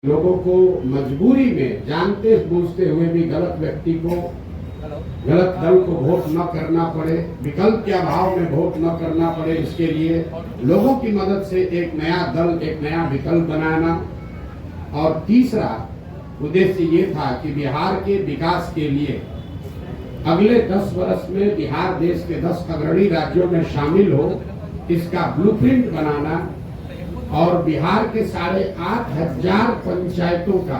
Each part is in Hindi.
लोगों को मजबूरी में जानते बूझते हुए भी गलत व्यक्ति को, गलत दल को वोट न करना पड़े, विकल्प के अभाव में वोट न करना पड़े, इसके लिए लोगों की मदद से एक नया दल, एक नया विकल्प बनाना। और तीसरा उद्देश्य ये था कि बिहार के विकास के लिए अगले 10 वर्ष में बिहार देश के 10 अग्रणी राज्यों में शामिल हो, इसका ब्लूप्रिंट बनाना और बिहार के 8,500 पंचायतों का,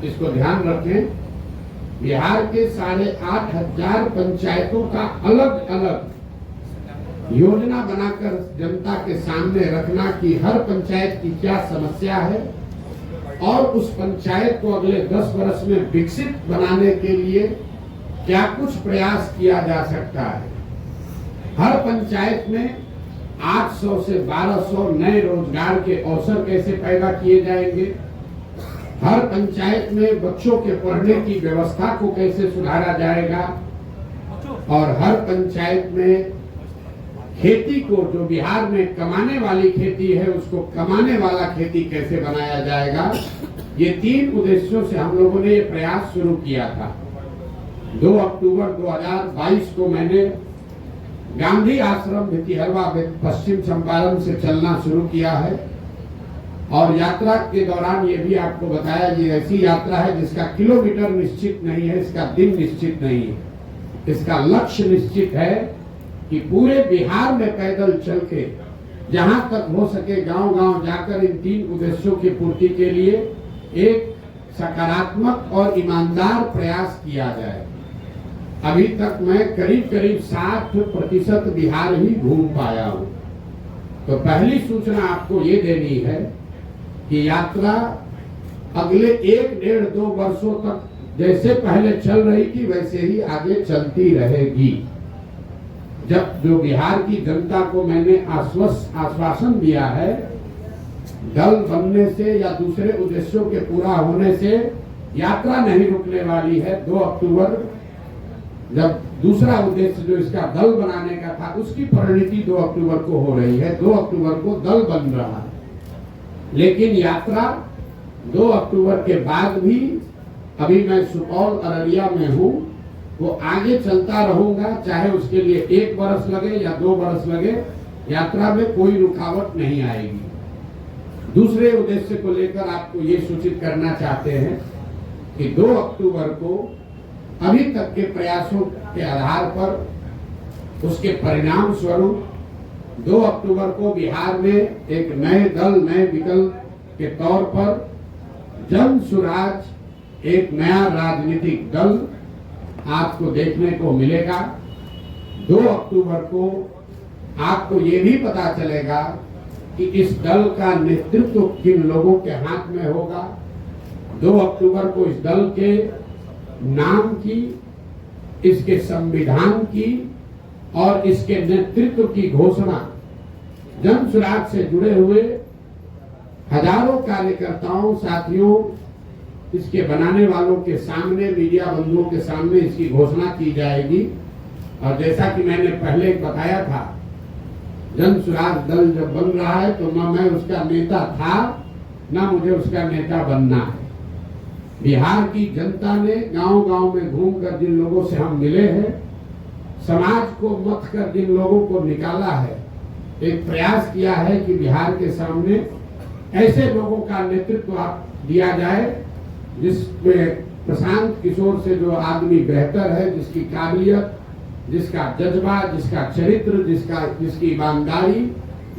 इसको ध्यान रखें, बिहार के 8,500 पंचायतों का अलग अलग योजना बनाकर जनता के सामने रखना कि हर पंचायत की क्या समस्या है और उस पंचायत को अगले 10 वर्ष में विकसित बनाने के लिए क्या कुछ प्रयास किया जा सकता है। हर पंचायत में 800 से 1200 नए रोजगार के अवसर कैसे पैदा किए जाएंगे, हर पंचायत में बच्चों के पढ़ने की व्यवस्था को कैसे सुधारा जाएगा और हर पंचायत में खेती को, जो बिहार में कमाने वाली खेती है, उसको कमाने वाला खेती कैसे बनाया जाएगा। ये 3 उद्देश्यों से हम लोगों ने ये प्रयास शुरू किया था। 2 अक्टूबर 2022 को मैंने गांधी आश्रम भितिहरवा पश्चिम चंपारण से चलना शुरू किया है और यात्रा के दौरान ये भी आपको बताया, ये ऐसी यात्रा है जिसका किलोमीटर निश्चित नहीं है, इसका दिन निश्चित नहीं है, इसका लक्ष्य निश्चित है कि पूरे बिहार में पैदल चल के जहां तक हो सके गांव-गांव जाकर इन 3 उद्देश्यों की पूर्ति के लिए एक सकारात्मक और ईमानदार प्रयास किया जाए। अभी तक मैं करीब 60% बिहार ही घूम पाया हूँ। तो पहली सूचना आपको ये देनी है कि यात्रा अगले 1-1.5-2 वर्षों तक जैसे पहले चल रही थी वैसे ही आगे चलती रहेगी। जब जो बिहार की जनता को मैंने आश्वासन दिया है, दल बनने से या दूसरे उद्देश्यों के पूरा होने से यात्रा नहीं रुकने वाली है। 2 अक्टूबर जब दूसरा उद्देश्य जो इसका दल बनाने का था, उसकी परिणति 2 अक्टूबर को हो रही है। 2 अक्टूबर को दल बन रहा है, लेकिन यात्रा 2 अक्टूबर के बाद भी, अभी मैं सुपौल अररिया में हूँ, वो आगे चलता रहूंगा, चाहे उसके लिए 1 वर्ष लगे या 2 वर्ष लगे, यात्रा में कोई रुकावट नहीं आएगी। दूसरे उद्देश्य को लेकर आपको ये सूचित करना चाहते हैं कि 2 अक्टूबर को अभी तक के प्रयासों के आधार पर, उसके परिणाम स्वरूप 2 अक्टूबर को बिहार में एक नए दल, नए विकल्प के तौर पर जन सुराज, एक नया राजनीतिक दल आपको देखने को मिलेगा। 2 अक्टूबर को आपको ये भी पता चलेगा कि इस दल का नेतृत्व किन लोगों के हाथ में होगा। 2 अक्टूबर को इस दल के नाम की, इसके संविधान की और इसके नेतृत्व की घोषणा जन सुराज से जुड़े हुए हजारों कार्यकर्ताओं, साथियों, इसके बनाने वालों के सामने, मीडिया बंधुओं के सामने इसकी घोषणा की जाएगी। और जैसा कि मैंने पहले बताया था, जन सुराज दल जब बन रहा है तो न मैं उसका नेता था, न मुझे उसका नेता बनना है। बिहार की जनता ने गांव-गांव में घूमकर जिन लोगों से हम मिले हैं, समाज को मत कर जिन लोगों को निकाला है, एक प्रयास किया है कि बिहार के सामने ऐसे लोगों का नेतृत्व दिया जाए जिसमें प्रशांत किशोर से जो आदमी बेहतर है, जिसकी काबिलियत, जिसका जज्बा, जिसका चरित्र, जिसकी ईमानदारी,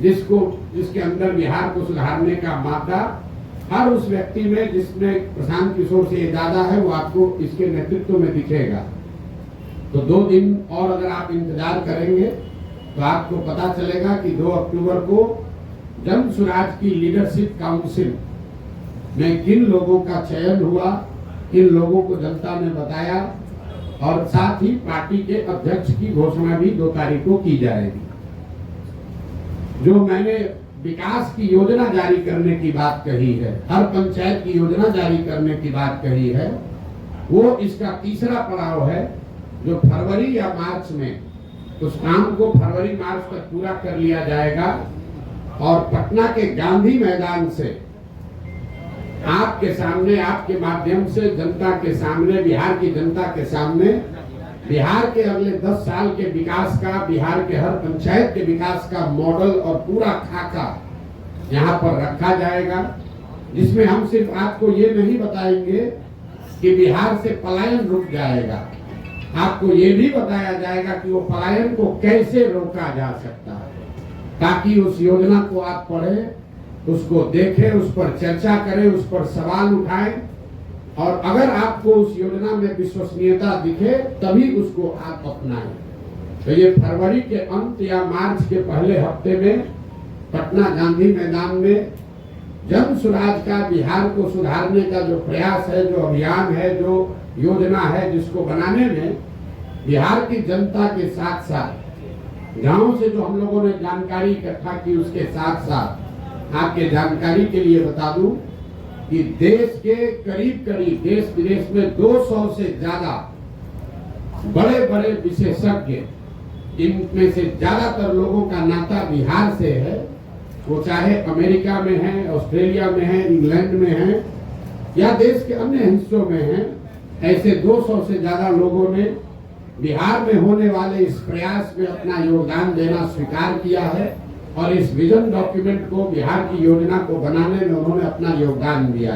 जिसके अंदर बिहार को सुधारने का मादा हर उस व्यक्ति में जिसमें प्रशांत किशोर से ज्यादा है, वो आपको इसके नेतृत्व में दिखेगा। तो 2 दिन और अगर आप इंतजार करेंगे तो आपको पता चलेगा कि 2 अक्टूबर को जन सुराज की लीडरशिप काउंसिल में किन लोगों का चयन हुआ, किन लोगों को जनता ने बताया, और साथ ही पार्टी के अध्यक्ष की घोषणा भी 2 तारीख को की जाएगी। जो मैंने विकास की योजना जारी करने की बात कही है, हर पंचायत की योजना जारी करने की बात कही है, वो इसका तीसरा पड़ाव है जो फरवरी या मार्च में, उस काम को फरवरी-मार्च तक पूरा कर लिया जाएगा और पटना के गांधी मैदान से आपके सामने, आपके माध्यम से जनता के सामने, बिहार की जनता के सामने बिहार के अगले 10 साल के विकास का, बिहार के हर पंचायत के विकास का मॉडल और पूरा खाका यहाँ पर रखा जाएगा, जिसमें हम सिर्फ आपको ये नहीं बताएंगे कि बिहार से पलायन रुक जाएगा, आपको ये भी बताया जाएगा कि वो पलायन को कैसे रोका जा सकता है, ताकि उस योजना को आप पढ़ें, उसको देखें, उस पर चर्चा करें, उस पर सवाल उठाएं, और अगर आपको उस योजना में विश्वसनीयता दिखे तभी उसको आप अपनाएं। तो ये फरवरी के अंत या मार्च के पहले हफ्ते में पटना गांधी मैदान में जन स्वराज का, बिहार को सुधारने का जो प्रयास है, जो अभियान है, जो योजना है, जिसको बनाने में बिहार की जनता के साथ साथ गांव से जो हम लोगों ने जानकारी इकट्ठा की, उसके साथ साथ आपके जानकारी के लिए बता दूं कि देश के करीब करीब देश विदेश में 200 से ज्यादा बड़े बड़े विशेषज्ञ, इनमें से ज्यादातर लोगों का नाता बिहार से है, वो चाहे अमेरिका में है, ऑस्ट्रेलिया में है, इंग्लैंड में है या देश के अन्य हिस्सों में है, ऐसे 200 से ज्यादा लोगों ने बिहार में होने वाले इस प्रयास में अपना योगदान देना स्वीकार किया है, और इस विजन डॉक्यूमेंट को, बिहार की योजना को बनाने में उन्होंने अपना योगदान दिया।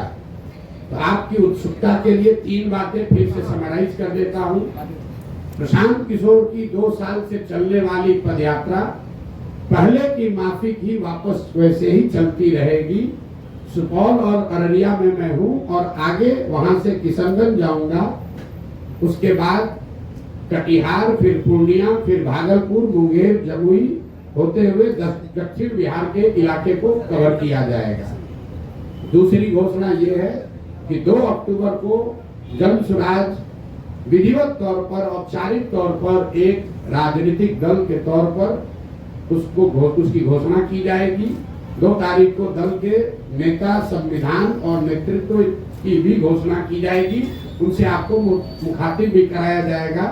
तो आपकी उत्सुकता के लिए 3 बातें फिर से समराइज कर देता हूं। प्रशांत किशोर की 2 साल से चलने वाली पदयात्रा पहले की माफिक ही वापस वैसे ही चलती रहेगी। सुपौल और अररिया में मैं हूं और आगे वहां से किशनगंज जाऊंगा, उसके बाद कटिहार, फिर पूर्णिया, फिर भागलपुर, मुंगेर, जमुई होते हुए दक्षिण बिहार के इलाके को कवर किया जाएगा। दूसरी घोषणा ये है कि 2 अक्टूबर को जन स्वराज विधिवत तौर पर, औपचारिक तौर पर एक राजनीतिक दल के तौर पर उसकी घोषणा की जाएगी। 2 तारीख को दल के नेता, संविधान और नेतृत्व की भी घोषणा की जाएगी। उनसे आपको मुखातिब भी कराया जाएगा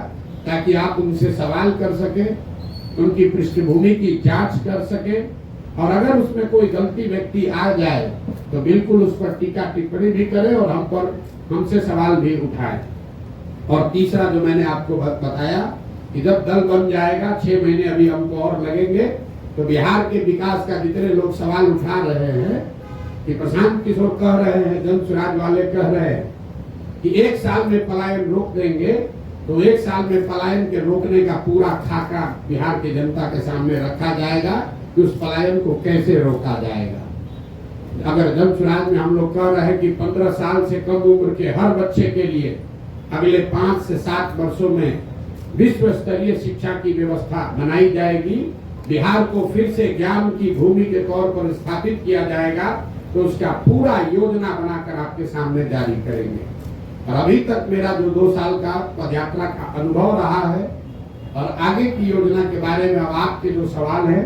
ताकि आप उनसे सवाल कर सकें, उनकी पृष्ठभूमि की जांच कर सके, और अगर उसमें कोई गलती व्यक्ति आ जाए तो बिल्कुल उस पर टीका टिप्पणी भी करे और हमसे सवाल भी उठाए। और तीसरा जो मैंने आपको बताया कि जब दल बन जाएगा, 6 महीने अभी हमको और लगेंगे, तो बिहार के विकास का जितने लोग सवाल उठा रहे हैं कि प्रशांत किशोर कह रहे हैं, जन स्वराज वाले कह रहे हैं कि 1 साल में पलायन रोक देंगे, तो 1 साल में पलायन के रोकने का पूरा खाका बिहार की जनता के सामने रखा जाएगा कि उस पलायन को कैसे रोका जाएगा। अगर जन स्वराज में हम लोग कह रहे हैं कि 15 साल से कम उम्र के हर बच्चे के लिए अगले 5 से 7 वर्षों में विश्व स्तरीय शिक्षा की व्यवस्था बनाई जाएगी, बिहार को फिर से ज्ञान की भूमि के तौर पर स्थापित किया जाएगा, तो उसका पूरा योजना बनाकर आपके सामने जारी करेंगे। और अभी तक मेरा जो 2 साल का पदयात्रा का अनुभव रहा है और आगे की योजना के बारे में अब आपके जो सवाल है,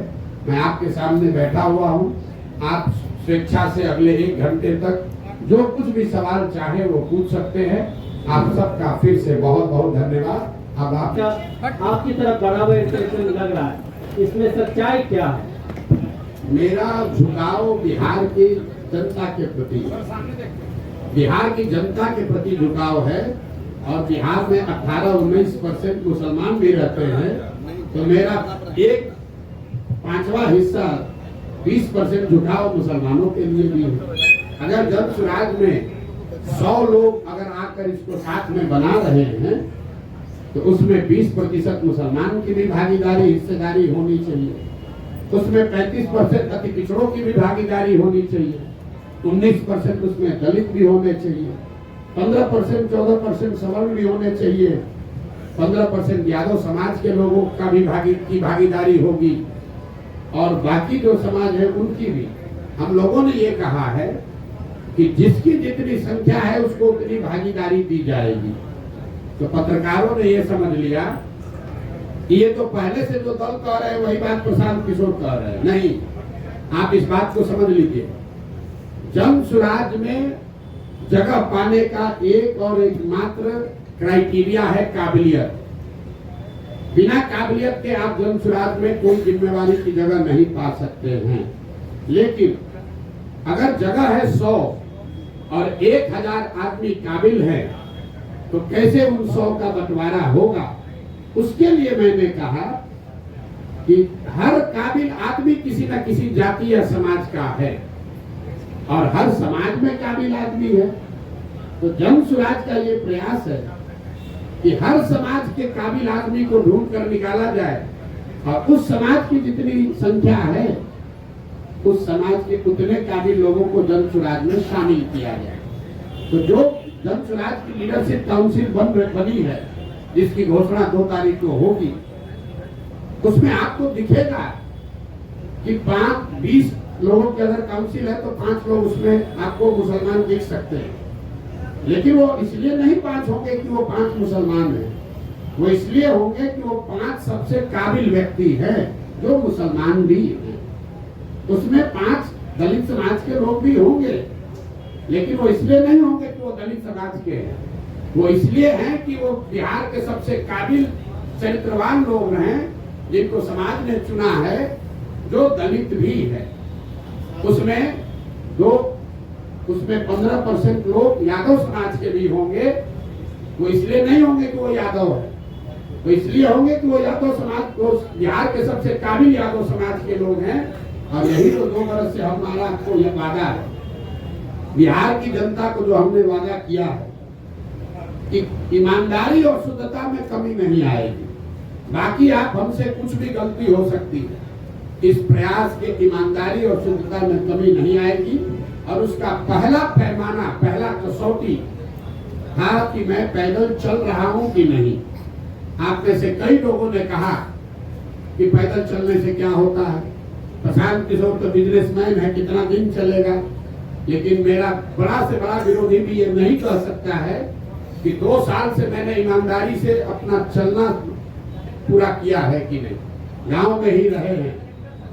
मैं आपके सामने बैठा हुआ हूँ। आप स्वेच्छा से अगले 1 घंटे तक जो कुछ भी सवाल चाहे वो पूछ सकते हैं। आप सबका फिर से बहुत बहुत धन्यवाद। अब आपकी तरफ बराबर इंटेंशन लग रहा है, इसमें सच्चाई क्या है? मेरा झुकाव बिहार की जनता के प्रति, बिहार की जनता के प्रति झुकाव है, और बिहार में 18-19% मुसलमान भी रहते हैं, तो मेरा 1/5वां हिस्सा 20% झुकाव मुसलमानों के लिए भी है। अगर जन स्वराज में 100 लोग अगर आकर इसको साथ में बना रहे हैं, तो उसमें 20% मुसलमान की भी भागीदारी, हिस्सेदारी होनी चाहिए। उसमें 35% अति पिछड़ों की भी भागीदारी होनी चाहिए। 19% उसमें दलित भी होने चाहिए। 15%, 14% सवर्ण भी होने चाहिए। 15% यादव समाज के लोगों का भी भागीदारी होगी, और बाकी जो समाज है उनकी भी। हम लोगों ने ये कहा है कि जिसकी जितनी संख्या है उसको उतनी भागीदारी दी जाएगी। तो पत्रकारों ने ये समझ लिया कि ये तो पहले से जो दल कह रहे हैं वही बात प्रशांत किशोर कह रहे हैं। नहीं, आप इस बात को समझ लीजिए। जन स्वराज में जगह पाने का एक और एकमात्र क्राइटेरिया है काबिलियत। बिना काबिलियत के आप जन स्वराज में कोई जिम्मेवारी की जगह नहीं पा सकते हैं। लेकिन अगर जगह है 100 और 1000 आदमी काबिल है, तो कैसे उन 100 का बंटवारा होगा। उसके लिए मैंने कहा कि हर काबिल आदमी किसी न किसी जाति या समाज का है और हर समाज में काबिल आदमी है। तो जन सुराज का ये प्रयास है कि हर समाज के काबिल आदमी को ढूंढ कर निकाला जाए और उस समाज की जितनी संख्या है उस समाज के उतने काबिल लोगों को जन सुराज में शामिल किया जाए। तो जो जन सुराज की लीडरशिप काउंसिल बनी है, जिसकी घोषणा 2 तारीख को होगी, उसमें आपको दिखेगा कि 20 लोगों की अगर काउंसिल है तो 5 लोग उसमें आपको मुसलमान दिख सकते हैं। लेकिन वो इसलिए नहीं 5 होंगे कि वो 5 मुसलमान हैं, वो इसलिए होंगे कि वो 5 सबसे काबिल व्यक्ति हैं जो मुसलमान भी हैं। उसमें 5 दलित समाज के लोग भी होंगे, लेकिन वो इसलिए नहीं होंगे कि वो दलित समाज के हैं, वो इसलिए हैं कि वो बिहार के सबसे काबिल चरित्रवान लोग हैं जिनको समाज ने चुना है, जो दलित भी है। उसमें 15% लोग यादव समाज के भी होंगे। वो इसलिए नहीं होंगे कि वो यादव है, वो इसलिए होंगे कि वो यादव समाज को बिहार के सबसे काबिल यादव समाज के लोग हैं। और यही तो 2 बरस से हमारा आपको यह वादा है, बिहार की जनता को जो हमने वादा किया है कि ईमानदारी और शुद्धता में कमी नहीं आएगी। बाकी आप हमसे कुछ भी गलती हो सकती है, इस प्रयास के ईमानदारी और शुद्धता में कमी नहीं आएगी। और उसका पहला पैमाना, पहला कसौटी था कि मैं पैदल चल रहा हूं कि नहीं। आप में से कई लोगों ने कहा कि पैदल चलने से क्या होता है, प्रशांत किशोर तो बिजनेसमैन है, कितना दिन चलेगा। लेकिन मेरा बड़ा से बड़ा विरोधी भी ये नहीं कह सकता है कि 2 साल से मैंने ईमानदारी से अपना चलना पूरा किया है कि नहीं। गांव में ही रहे हैं,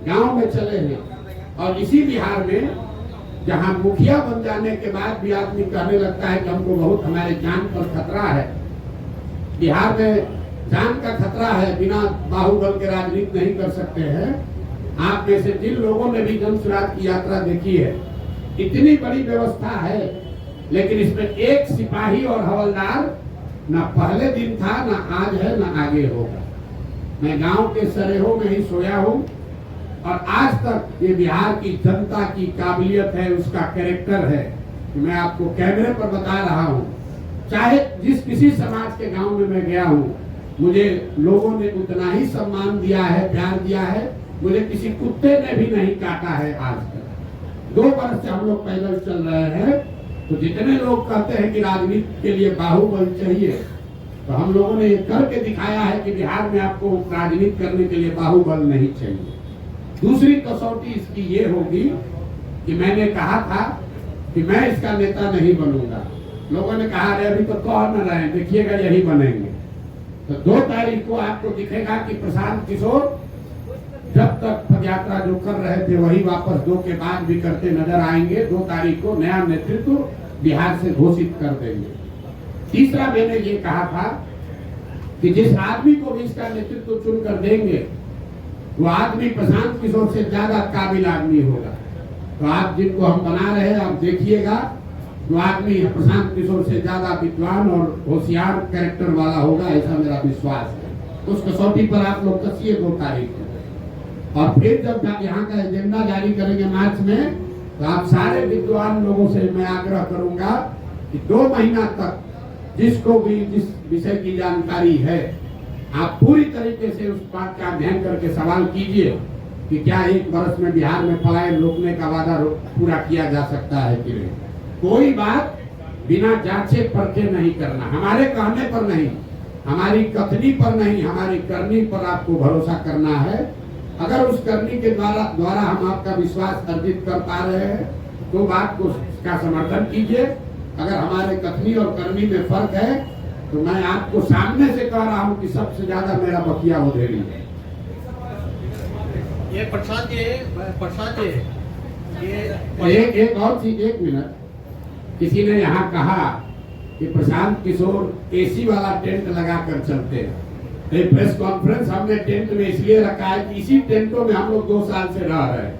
गांव में चले हैं। और इसी बिहार में जहां मुखिया बन जाने के बाद भी आदमी कहने लगता है कि हमको बहुत हमारे जान पर खतरा है, बिहार में जान का खतरा है, बिना बाहुबल के राजनीति नहीं कर सकते हैं। आप में से जिन लोगों ने भी जन सुराज की यात्रा देखी है, इतनी बड़ी व्यवस्था है, लेकिन इसमें एक सिपाही और हवलदार न पहले दिन था, न आज है, न आगे होगा। मैं गांव के सरेहों में ही सोया हूं और आज तक ये बिहार की जनता की काबिलियत है, उसका कैरेक्टर है कि मैं आपको कैमरे पर बता रहा हूं। चाहे जिस किसी समाज के गांव में मैं गया हूं, मुझे लोगों ने उतना ही सम्मान दिया है, प्यार दिया है। मुझे किसी कुत्ते ने भी नहीं काटा है आज तक। 2 वर्ष से हम लोग पैदल चल रहे हैं। तो जितने लोग कहते हैं कि राजनीति के लिए बाहुबल चाहिए, तो हम लोगों ने ये करके दिखाया है कि बिहार में आपको राजनीति करने के लिए बाहुबल नहीं चाहिए। दूसरी कसौटी इसकी ये होगी कि मैंने कहा था कि मैं इसका नेता नहीं बनूंगा। लोगों ने कहा अरे अभी तो कह न रहे, देखिएगा यही बनेंगे। तो 2 तारीख को आपको दिखेगा कि प्रशांत किशोर जब तक पदयात्रा जो कर रहे थे वही वापस 2 के बाद भी करते नजर आएंगे। 2 तारीख को नया नेतृत्व बिहार से घोषित कर देंगे। तीसरा मैंने ये कहा था कि जिस आदमी को भी इसका नेतृत्व चुनकर देंगे, वो आदमी प्रशांत किशोर से ज्यादा काबिल आदमी होगा। तो आप जिनको हम बना रहे हैं, आप देखिएगा, वो आदमी प्रशांत किशोर से ज्यादा विद्वान और होशियार कैरेक्टर वाला होगा, ऐसा मेरा विश्वास है। उस कसौटी पर आप लोग कसिए 2 तारीख को। और फिर जब यहाँ का एजेंडा जारी करेंगे मार्च में, तो आप सारे विद्वान लोगों से मैं आग्रह करूंगा कि 2 महीना तक जिसको भी जिस विषय की जानकारी है, आप पूरी तरीके से उस बात का अध्ययन करके सवाल कीजिए कि क्या 1 वर्ष में बिहार में पलायन रोकने का वादा पूरा किया जा सकता है कि नहीं। कोई बात बिना जांचे परखे नहीं करना, हमारे कहने पर नहीं, हमारी कथनी पर नहीं, हमारी करनी पर आपको भरोसा करना है। अगर उस करनी के द्वारा हम आपका विश्वास अर्जित कर पा रहे हैं, तो बात को का समर्थन कीजिए। अगर हमारे कथनी और करनी में फर्क है, तो मैं आपको सामने से कह रहा हूं कि सबसे ज्यादा मेरा बकिया उधेड़ी है। ये प्रसाद जी, एक और चीज, 1 मिनट। किसी ने यहाँ कहा कि प्रशांत किशोर एसी वाला टेंट लगाकर चलते हैं। ये प्रेस कॉन्फ्रेंस हमने टेंट में इसलिए रखा है कि इसी टेंटों में हम लोग 2 साल से रह रहे हैं।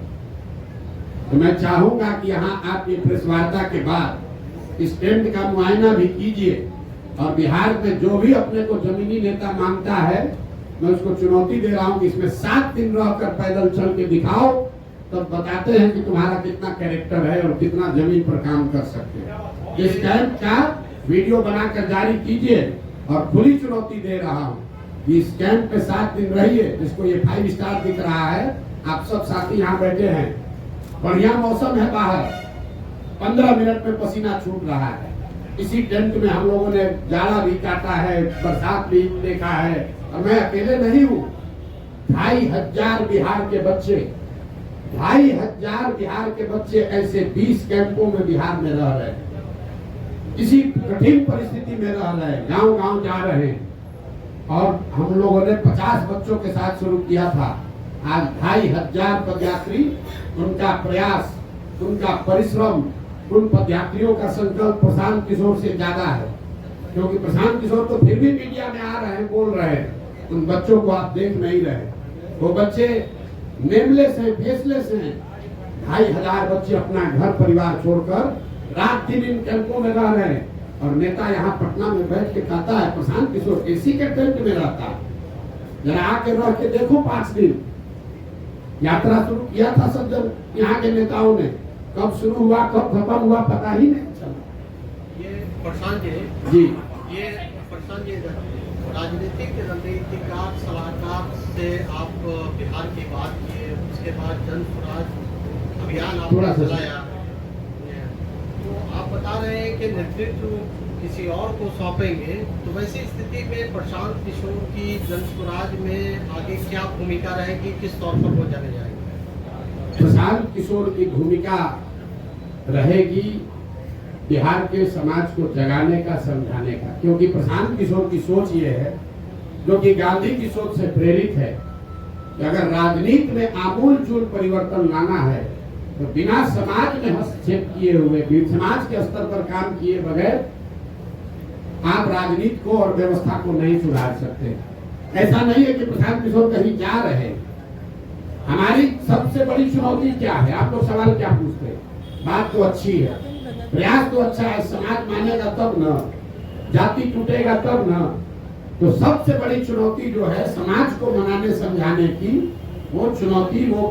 तो मैं चाहूंगा कि यहाँ आप ये प्रेस वार्ता के बाद इस टेंट का मुआयना भी कीजिए और बिहार में जो भी अपने को जमीनी नेता मांगता है, मैं उसको चुनौती दे रहा हूं कि इसमें 7 दिन रहकर पैदल चल के दिखाओ, तब बताते हैं कि तुम्हारा कितना कैरेक्टर है और कितना जमीन पर काम कर सकते हैं। इस कैंप का वीडियो बनाकर जारी कीजिए और खुली चुनौती दे रहा हूं। इस कैंप में 7 दिन रहिए, जिसको ये 5 स्टार दिख रहा है। आप सब साथी यहाँ बैठे हैं, बढ़िया मौसम है बाहर, 15 मिनट में पसीना छूट रहा है। इसी टेंट में हम लोगों ने जाड़ा भी काटा है, बरसात भी देखा है, और मैं अकेले नहीं हूँ। 2500 बिहार के बच्चे, 2500 बिहार के बच्चे ऐसे 20 कैंपों में बिहार में रह रहे हैं, किसी कठिन परिस्थिति में रह रहे हैं, गांव गांव जा रहे हैं। और हम लोगों ने 50 बच्चों के साथ शुरू किया था। आज 2500 पदयात्री, उनका प्रयास, उनका परिश्रम, उन पदयात्रियों का संकल्प प्रशांत किशोर से ज्यादा है, क्योंकि प्रशांत किशोर तो फिर भी मीडिया में आ रहे हैं, बोल रहे हैं, उन बच्चों को आप देख नहीं रहे। वो बच्चे नेमलेस हैं, फेसलेस हैं। 2500 बच्चे अपना घर परिवार छोड़कर रात दिन इन कैंपों में रह रहे हैं। और नेता यहाँ पटना में बैठ के कहता है प्रशांत किशोर एसी के टेंट में रहता है, जरा आके रह के देखो। 5 दिन यात्रा शुरू किया था सब जब यहाँ के नेताओं ने, कब शुरू हुआ कब खत्म हुआ पता ही नहीं चला। ये प्रशांत जी, ये प्रशांत जी राजनीतिक रणनीतिकार सलाहकार से आप बिहार की बात किए, उसके बाद जन स्वराज अभियान आपने चलाया, तो आप बता रहे हैं कि नेतृत्व किसी और को सौंपेंगे, तो वैसी स्थिति में प्रशांत किशोर की जन स्वराज में आगे क्या भूमिका रहेगी, किस तौर पर वो जाने जाएंगे? प्रशांत किशोर की भूमिका रहेगी बिहार के समाज को जगाने का, समझाने का, क्योंकि प्रशांत किशोर की सोच ये है, जो कि गांधी की सोच से प्रेरित है, कि अगर राजनीति में आमूलचूल परिवर्तन लाना है तो बिना समाज में हस्तक्षेप किए हुए, समाज के स्तर पर काम किए बगैर आप राजनीति को और व्यवस्था को नहीं सुधार सकते। ऐसा नहीं है कि प्रशांत किशोर कहीं जा रहे हैं। हमारी सबसे बड़ी चुनौती क्या है? आप लोग सवाल क्या पूछते हैं? बात तो अच्छी है, प्रयास तो अच्छा है, समाज मानेगा तब न, जाति टूटेगा तब न। तो सबसे बड़ी चुनौती जो है समाज को मनाने समझाने की, वो चुनौती, वो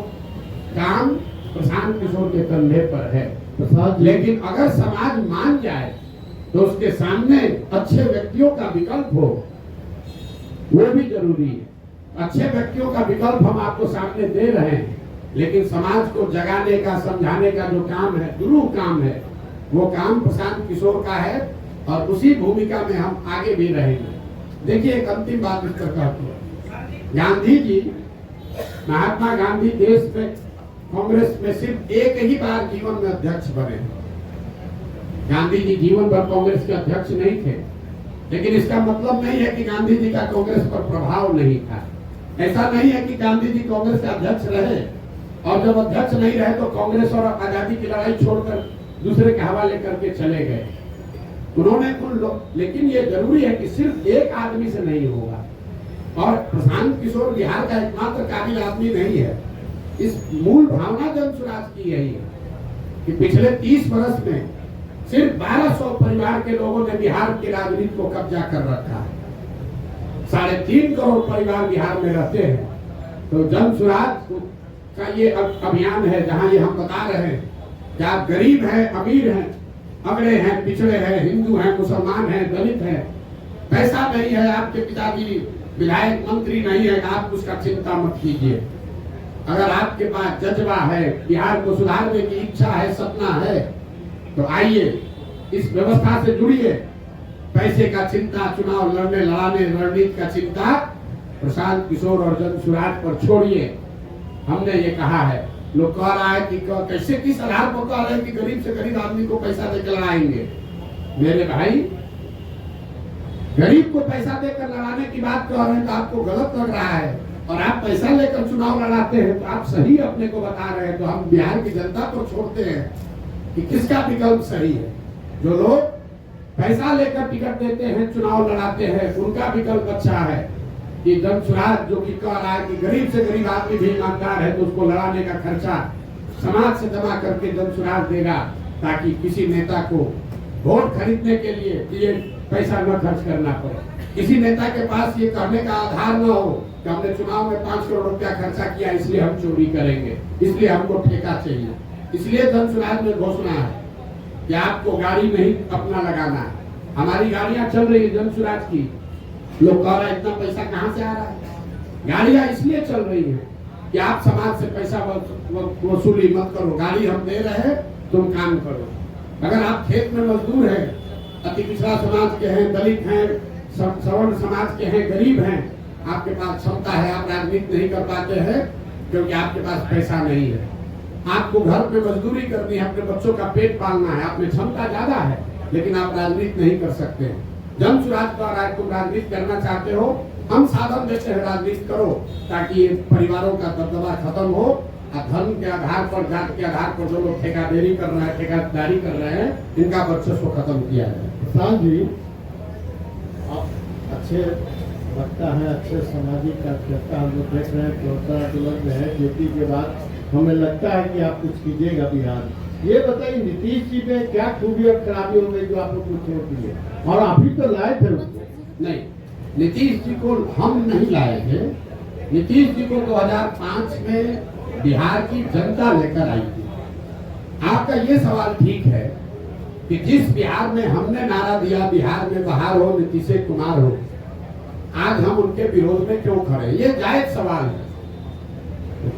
काम प्रशांत किशोर के कंधे पर है। लेकिन अगर समाज मान जाए तो उसके सामने अच्छे व्यक्तियों का विकल्प हो, वो भी जरूरी है। अच्छे व्यक्तियों का विकल्प हम आपको सामने दे रहे हैं, लेकिन समाज को जगाने का, समझाने का जो काम है, दुरूह काम है, वो काम प्रशांत किशोर का है और उसी भूमिका में हम आगे भी रहेंगे। देखिए, एक अंतिम बात इस पर कहती है, गांधी जी, महात्मा गांधी देश में कांग्रेस में सिर्फ एक ही बार जीवन में अध्यक्ष बने। गांधी जी जीवन भर कांग्रेस के अध्यक्ष नहीं थे, लेकिन इसका मतलब नहीं है कि गांधी जी का कांग्रेस पर प्रभाव नहीं था। ऐसा नहीं है कि गांधी जी कांग्रेस के अध्यक्ष रहे और जब अध्यक्ष नहीं रहे तो कांग्रेस और आजादी की लड़ाई छोड़कर दूसरे के हवाले करके चले गए। उन्होंने लेकिन ये जरूरी है कि सिर्फ एक आदमी से नहीं होगा। और प्रशांत किशोर बिहार का एकमात्र काबिल आदमी नहीं है। इस मूल भावना जन स्वराज की यही है कि पिछले 30 वर्ष में सिर्फ 1200 परिवार के लोगों ने बिहार की राजनीति को कब्जा कर रखा है। 3.5 करोड़ परिवार बिहार में रहते हैं। तो जन स्वराज का ये अभियान है, जहां ये हम बता रहे हैं कि आप गरीब हैं, अमीर हैं, अगड़े हैं, पिछड़े हैं, हिंदू हैं, मुसलमान हैं, दलित हैं, पैसा नहीं है, आपके पिताजी विधायक मंत्री नहीं है, आप उसका चिंता मत कीजिए। अगर आपके पास जज्बा है, बिहार को सुधारने की इच्छा है, सपना है, तो आइए इस व्यवस्था से जुड़िए। पैसे का चिंता, चुनाव लड़ने लड़ाने रणनीति का चिंता प्रशांत किशोर और जन स्वराज पर छोड़िए। हमने ये कहा है, लोग कह रहा है कि कैसे, किस आधार पर कह रहे हैं कि गरीब से गरीब आदमी को पैसा देकर लड़ाएंगे। मेरे भाई, गरीब को पैसा देकर लड़ाने की बात कह रहे हैं तो आपको गलत लग रहा है, और आप पैसा लेकर चुनाव लड़ाते हैं तो आप सही अपने को बता रहे हैं। तो हम बिहार की जनता को छोड़ते हैं कि किसका विकल्प सही है। जो लोग पैसा लेकर टिकट देते हैं, चुनाव लड़ाते हैं, उनका विकल्प अच्छा है कि जन स्वराज, जो कि कह रहा है कि गरीब से गरीब आदमी भी ईमानदार है तो उसको लड़ाने का खर्चा समाज से जमा करके जन स्वराज देगा, ताकि किसी नेता को वोट खरीदने के लिए कि ये पैसा न खर्च करना पड़े। किसी नेता के पास ये कहने का आधार न हो कि हमने चुनाव में 5 करोड़ रुपया खर्चा किया इसलिए हम चोरी करेंगे, इसलिए हमको ठेका चाहिए। इसलिए जन सुराज में घोषणा है कि आपको गाड़ी नहीं अपना लगाना है। हमारी गाड़ियां चल रही है जन सुराज की, लोग कह रहे हैं इतना पैसा कहाँ से आ रहा है। गाड़ियां इसलिए चल रही है कि आप समाज से पैसा वसूली मत करो, गाड़ी हम दे रहे हैं तुम काम करो। अगर आप खेत में मजदूर हैं, अति पिछड़ा समाज के हैं, दलित हैं, सवर्ण समाज के हैं, गरीब हैं, आपके पास क्षमता है, आप राजनीति नहीं कर पाते हैं क्योंकि आपके पास पैसा नहीं है। आपको घर में मजदूरी करनी है, अपने बच्चों का पेट पालना है, आप में क्षमता ज्यादा है लेकिन आप राजनीति नहीं कर सकते। जन सुराज का राज तुम राजनीति करना चाहते हो, हम साधन देते हैं, राजनीति करो ताकि परिवारों का दबदबा खत्म हो। धर्म के आधार पर, जात के आधार पर जो लोग ठेकेदारी कर रहे हैं, ठेकेदारी कर रहे हैं, इनका वर्चस्व खत्म किया जाए। प्रशांत जी, आप अच्छे वक्ता हैं, अच्छे सामाजिक कार्यकर्ता हम लोग देख रहे हैं, चौथा अकबर में है खेती के बाद, हमें लगता है कि आप कुछ कीजिएगा बिहार। ये बताइए नीतीश जी में क्या खूबी और खराबी हो गई जो आप लोग को छोड़ दिए, और अभी तो लाए थे उसको? नहीं, नीतीश जी को हम नहीं लाए थे। नीतीश जी को 2005 में बिहार की जनता लेकर आई थी। आपका ये सवाल ठीक है कि जिस बिहार में हमने नारा दिया बिहार में बहार हो, नीतीश कुमार हो, आज हम उनके विरोध में क्यों खड़े, ये जायज सवाल है।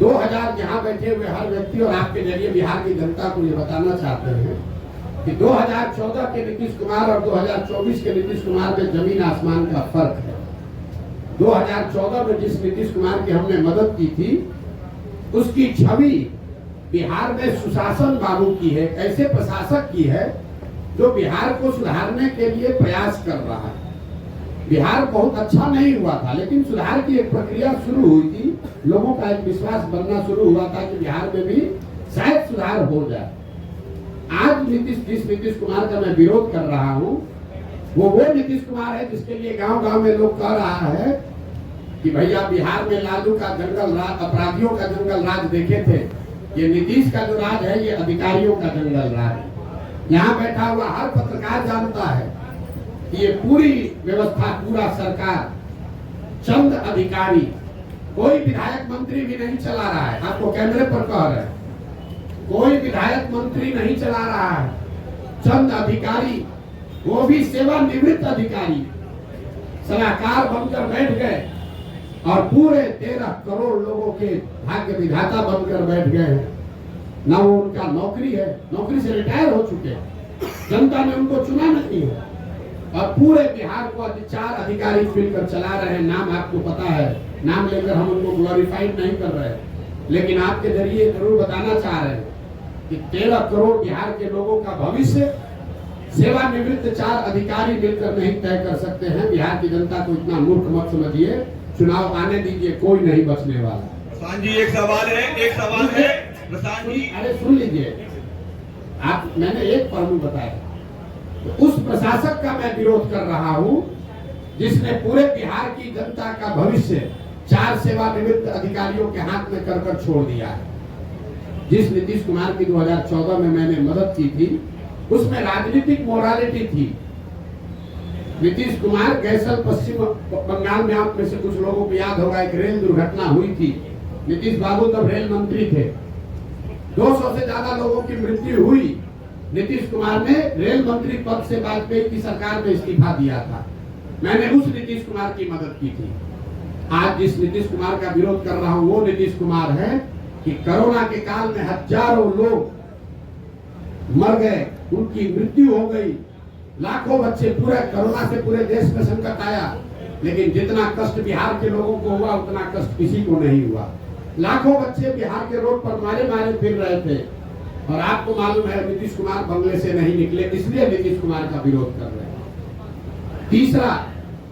2000 जहां बैठे हुए हर व्यक्ति और आपके जरिए बिहार की जनता को ये बताना चाहते हैं कि 2014 के नीतीश कुमार और 2024 के नीतीश कुमार में जमीन आसमान का फर्क है। 2014 में जिस नीतीश कुमार की हमने मदद की थी, उसकी छवि बिहार में सुशासन बाबू की है, ऐसे प्रशासक की है जो बिहार को सुधारने के लिए प्रयास कर रहा है। बिहार बहुत अच्छा नहीं हुआ था लेकिन सुधार की एक प्रक्रिया शुरू हुई थी, लोगों का एक विश्वास बनना शुरू हुआ था कि बिहार में भी शायद सुधार हो जाए। आज जिस नीतीश कुमार का मैं विरोध कर रहा हूँ वो नीतीश कुमार है जिसके लिए गांव-गांव में लोग कह रहा है कि भैया बिहार में लालू का जंगल राज, अपराधियों का जंगल राज देखे थे, ये नीतीश का जो राज है ये अधिकारियों का जंगल राज है। यहाँ बैठा हुआ हर पत्रकार जानता है कि ये पूरी व्यवस्था, पूरा सरकार चंद अधिकारी, कोई विधायक मंत्री भी नहीं चला रहा है। आपको कैमरे पर कह रहे हैं, कोई विधायक मंत्री नहीं चला रहा है, चंद अधिकारी, वो भी सेवानिवृत्त अधिकारी सलाहकार बनकर बैठ गए और पूरे 13 करोड़ लोगों के भाग्य विधाता बनकर बैठ गए। ना वो उनका नौकरी है, नौकरी से रिटायर हो चुके हैं, जनता ने उनको चुना नहीं है और पूरे बिहार को 4 अधिकारी मिलकर चला रहे हैं। नाम आपको पता है, नाम लेकर हम उनको ग्लोरीफाइड नहीं कर रहे, लेकिन आपके जरिए जरूर बताना चाह रहे हैं कि 13 करोड़ बिहार के लोगों का भविष्य सेवानिवृत्त 4 अधिकारी मिलकर नहीं तय कर सकते हैं। बिहार की जनता को इतना मूर्ख मत समझिए, चुनाव आने दीजिए, कोई नहीं बचने वाला। प्रशांत जी, एक सवाल है प्रशांत जी, अरे सुन लीजिए, आप, मैंने एक पहलू बताया, तो उस प्रशासक का मैं विरोध कर रहा हूं जिसने पूरे बिहार की जनता का भविष्य 4 सेवानिवृत्त अधिकारियों के हाथ में कर छोड़ दिया है। जिस नीतीश कुमार की 2014 में मैंने मदद की थी उसमें राजनीतिक मोरालिटी थी। नीतीश कुमार गैसल पश्चिम बंगाल में, आप में से कुछ लोगों को याद होगा, एक रेल दुर्घटना हुई थी। नीतीश बाबू तब रेल मंत्री थे, 200 से ज्यादा लोगों की मृत्यु हुई। नीतीश कुमार ने रेल मंत्री पद से वाजपेयी की सरकार में इस्तीफा दिया था, मैंने उस नीतीश कुमार की मदद की थी। आज जिस नीतीश कुमार का विरोध कर रहा हूं वो नीतीश कुमार है कि कोरोना के काल में हजारों लोग मर गए, उनकी मृत्यु हो गई, लाखों बच्चे, पूरे कोरोना से पूरे देश में संकट आया, लेकिन जितना कष्ट बिहार के लोगों को हुआ उतना कष्ट किसी को नहीं हुआ। लाखों बच्चे बिहार के रोड पर मारे फिर रहे थे और आपको मालूम है नीतीश कुमार बंगले से नहीं निकले, इसलिए नीतीश कुमार का विरोध कर रहे हैं। तीसरा,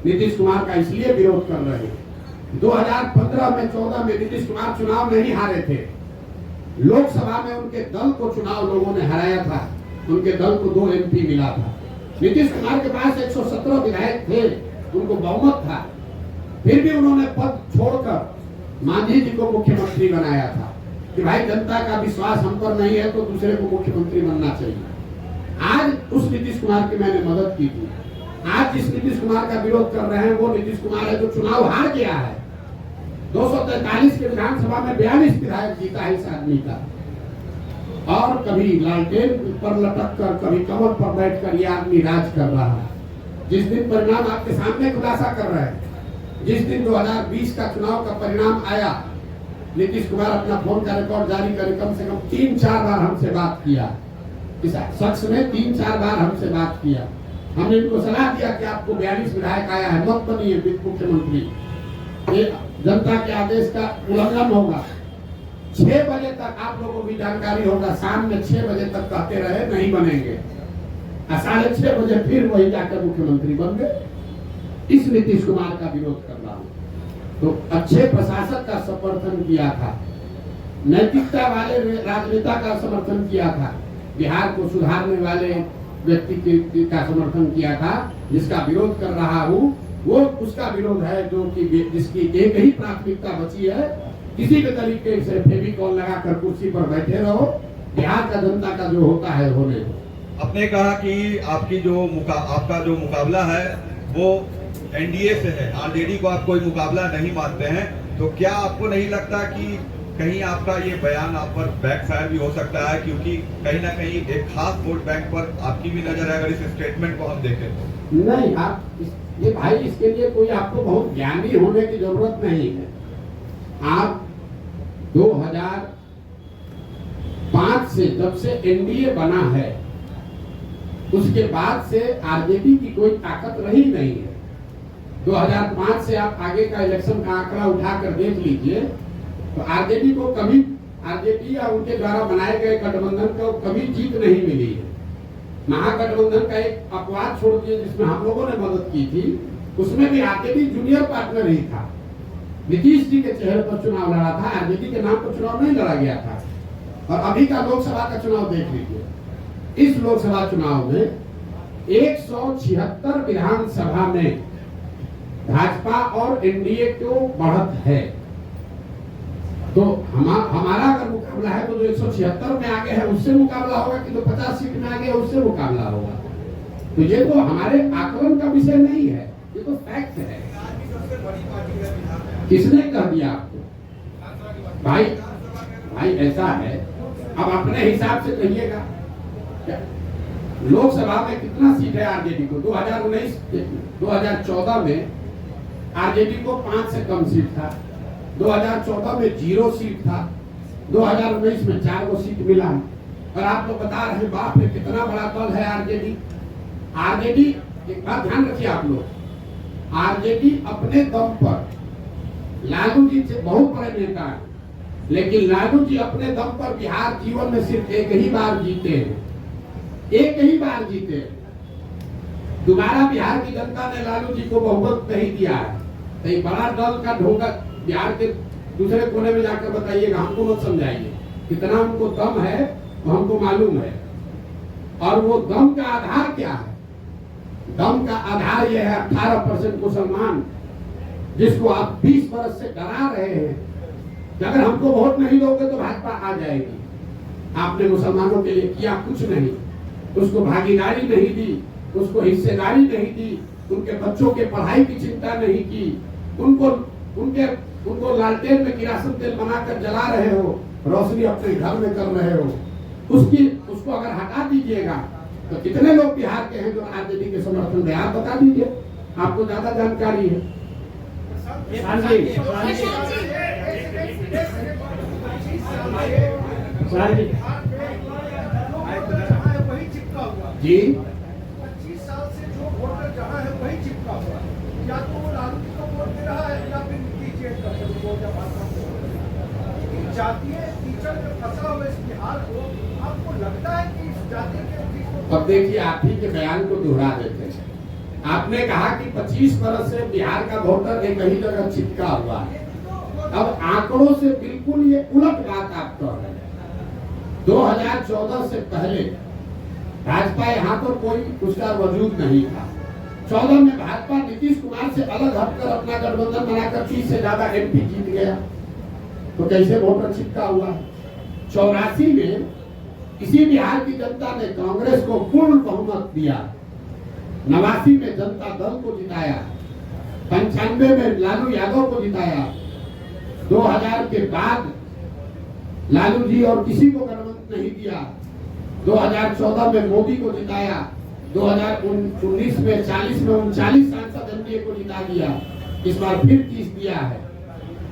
नीतीश कुमार का इसलिए विरोध कर रहे हैं, 2015 में 14 में नीतीश कुमार चुनाव नहीं हारे थे, लोकसभा में उनके दल को चुनाव लोगों ने हराया था, उनके दल को 2 MP मिला था। नीतीश कुमार के पास 117 विधायक थे, उनको बहुमत था, फिर भी उन्होंने पद छोड़कर मांझी जी को मुख्यमंत्री बनाया था कि भाई जनता का विश्वास हम पर नहीं है तो दूसरे को मुख्यमंत्री बनना चाहिए। आज उस नीतीश कुमार की मैंने मदद की थी। आज जिस नीतीश कुमार का विरोध कर रहे हैं वो नीतीश कुमार है जो चुनाव हार गया है। 243 के विधानसभा में 42 विधायक जीता है इस आदमी का। और कभी लालटेन पर लटक कर, कभी कमर पर बैठकर ये आदमी राज कर रहा है। जिस दिन परिणाम आपके सामने खुलासा कर रहे हैं, जिस दिन 2020 का चुनाव का परिणाम आया, नीतीश कुमार अपना फोन का रिकॉर्ड जारी करे, कम से कम 3-4 बार हमसे बात किया। इस शख्स ने 3-4 बार हमसे बात किया। हमने इनको सलाह दिया कि आपको 42 विधायक आया है, मत बनिए मुख्यमंत्री, ये जनता के आदेश का उल्लंघन होगा। 6 बजे तक आप लोगों को भी जानकारी होगा, शाम में 6 बजे तक कहते रहे नहीं बनेंगे, 6:30 बजे फिर वही जाकर मुख्यमंत्री बन गए। इस नीतीश कुमार का विरोध कर रहा हूं। तो अच्छे प्रशासक का समर्थन किया था, नैतिकता वाले राजनेता का समर्थन किया था, बिहार को सुधारने वाले व्यक्ति का समर्थन किया था। जिसका विरोध कर रहा हूं वो उसका विरोध है जो कि जिसकी एक ही प्राथमिकता बची है, किसी भी तरीके से फेविकॉल लगाकर कुर्सी पर बैठे रहो, बिहार का जनता का जो होता है होने दो। आपने कहा कि आपका जो मुकाबला है वो एनडीए से है, आरजेडी को आप कोई मुकाबला नहीं मानते हैं, तो क्या आपको नहीं लगता कि कहीं आपका ये बयान आप पर बैकफायर भी हो सकता है, क्योंकि कहीं ना कहीं एक खास वोट बैंक पर आपकी भी नजर है अगर इस स्टेटमेंट को हम देखें तो? नहीं, आप ये भाई इसके लिए कोई आपको बहुत ज्ञानी होने की जरूरत नहीं है। आप 2005 से जब से एनडीए बना है उसके बाद से आरजेडी की कोई ताकत रही नहीं है। 2005 से आप आगे का इलेक्शन का आंकड़ा उठाकर देख लीजिए तो आरजेडी को कभी, आरजेडी या उनके द्वारा बनाए गए गठबंधन को कभी जीत नहीं मिली है। महागठबंधन का एक अपवाद छोड़ दिए जिसमें हम लोगों ने मदद की थी, उसमें भी आरजेडी जूनियर पार्टनर ही था। नीतीश जी के चेहरे पर चुनाव लड़ा था, आरजेडी के नाम पर चुनाव नहीं लड़ा गया था। और अभी का लोकसभा का चुनाव देख लीजिए, इस लोकसभा चुनाव में 176 विधानसभा में भाजपा और एनडीए को बढ़त है। तो हमारा अगर मुकाबला है तो जो 176 में आगे है उससे मुकाबला होगा कि जो 50 सीट में आगे है उससे मुकाबला होगा। तो ये तो हमारे आकलन का विषय नहीं है, ये तो फैक्ट है। किसने कह दिया आपको? भाई ऐसा है, अब अपने हिसाब से कहिएगा लोकसभा में कितना सीट है आरजेडी को? 2014 में आरजेडी को 5 से कम सीट था, 2014 में 0 सीट था, 2019 में 4 सीट मिला। और आप लोग बता रहे हैं बाप रे कितना बड़ा दल है आरजेडी। आरजेडी, एक बात ध्यान रखिए आप लोग, आरजेडी अपने दम पर, लालू जी से बहुत बड़े नेता है, लेकिन लालू जी अपने दम पर बिहार जीवन में सिर्फ एक ही बार जीते हैं, एक ही बार जीते। दोबारा बिहार की जनता ने लालू जी को बहुमत नहीं दिया है। तो एक बड़ा दल का ढोंगा बिहार के दूसरे कोने में जाकर बताइएगा, हमको मत समझाइए। कितना उनको दम है वो हमको मालूम है। और वो दम का आधार क्या है? दम का आधार यह है 18% मुसलमान, जिसको आप 20 बरस से डरा रहे हैं कि अगर हमको वोट नहीं दोगे तो भाजपा आ जाएगी। आपने मुसलमानों के लिए किया कुछ नहीं, उसको भागीदारी नहीं दी, उसको हिस्सेदारी नहीं दी, उनके बच्चों के पढ़ाई की चिंता नहीं की, उनको लालटेन में किरासन तेल बनाकर जला रहे हो, रोशनी अपने घर में कर रहे हो। उसको अगर हटा दीजिएगा तो कितने लोग बिहार के हैं जो आरजेडी के समर्थन में? आप बता दीजिए, आपको ज्यादा जानकारी है। जी 25 साल से जो वोटर जहाँ है वही चिपका हुआ है, या तो वो लालू जी को वोट दे रहा है या फिर नीतीश जी को वोट या भाजपा को। जातीय कीचड़ में फंसा हुआ इस बिहार को आपको लगता है कि इस जाति के? अब देखिए, आप ही के बयान को दोहरा देते हैं। आपने कहा कि 25 बरस से बिहार का वोटर एक ही जगह चिपका हुआ है। अब आंकड़ों से बिल्कुल ये उलट बात आप कह रहे हैं। 2014 से पहले भाजपा यहाँ पर कोई उसका वजूद नहीं था। 14 में भाजपा नीतीश कुमार से अलग हटकर अपना गठबंधन बनाकर 30 से ज्यादा एमपी जीत गया। तो कैसे वोटर चिपका हुआ? 84 में इसी बिहार की जनता ने कांग्रेस को पूर्ण बहुमत दिया। 89 में जनता दल को जिताया, 95 में लालू यादव को जिताया, 2000 के बाद लालू जी और किसी को गणमत नहीं दिया, 2014 में मोदी को जिताया, 2019 में 40 में 39 सांसद एनडीए को जिता दिया, इस बार फिर 30 दिया है।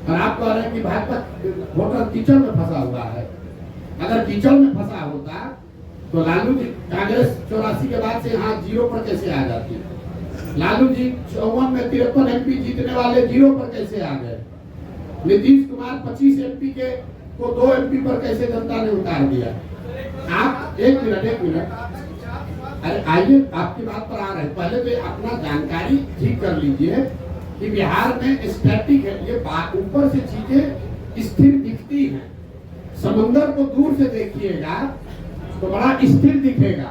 और आप कह रहे हैं कि भाजपा वोटर कीचड़ में फंसा हुआ है। अगर कीचड़ में फंसा होता तो लालू जी कांग्रेस 84 के बाद से यहाँ 0 पर कैसे आ जाती? लालू जी 54 में 53 एमपी जीतने वाले 0 पर कैसे आ गए? नीतीश कुमार 25 एमपी के को 2 एमपी पर कैसे जनता ने उतार दिया? आप एक मिनट, अरे आइए आपकी बात पर आ रहे हैं। पहले तो अपना जानकारी ठीक कर लीजिए कि बिहार में स्टैटिक है, ये ऊपर से चीजें स्थिर दिखती हैं। समंदर को दूर से देखिएगा तो बड़ा स्थिर दिखेगा,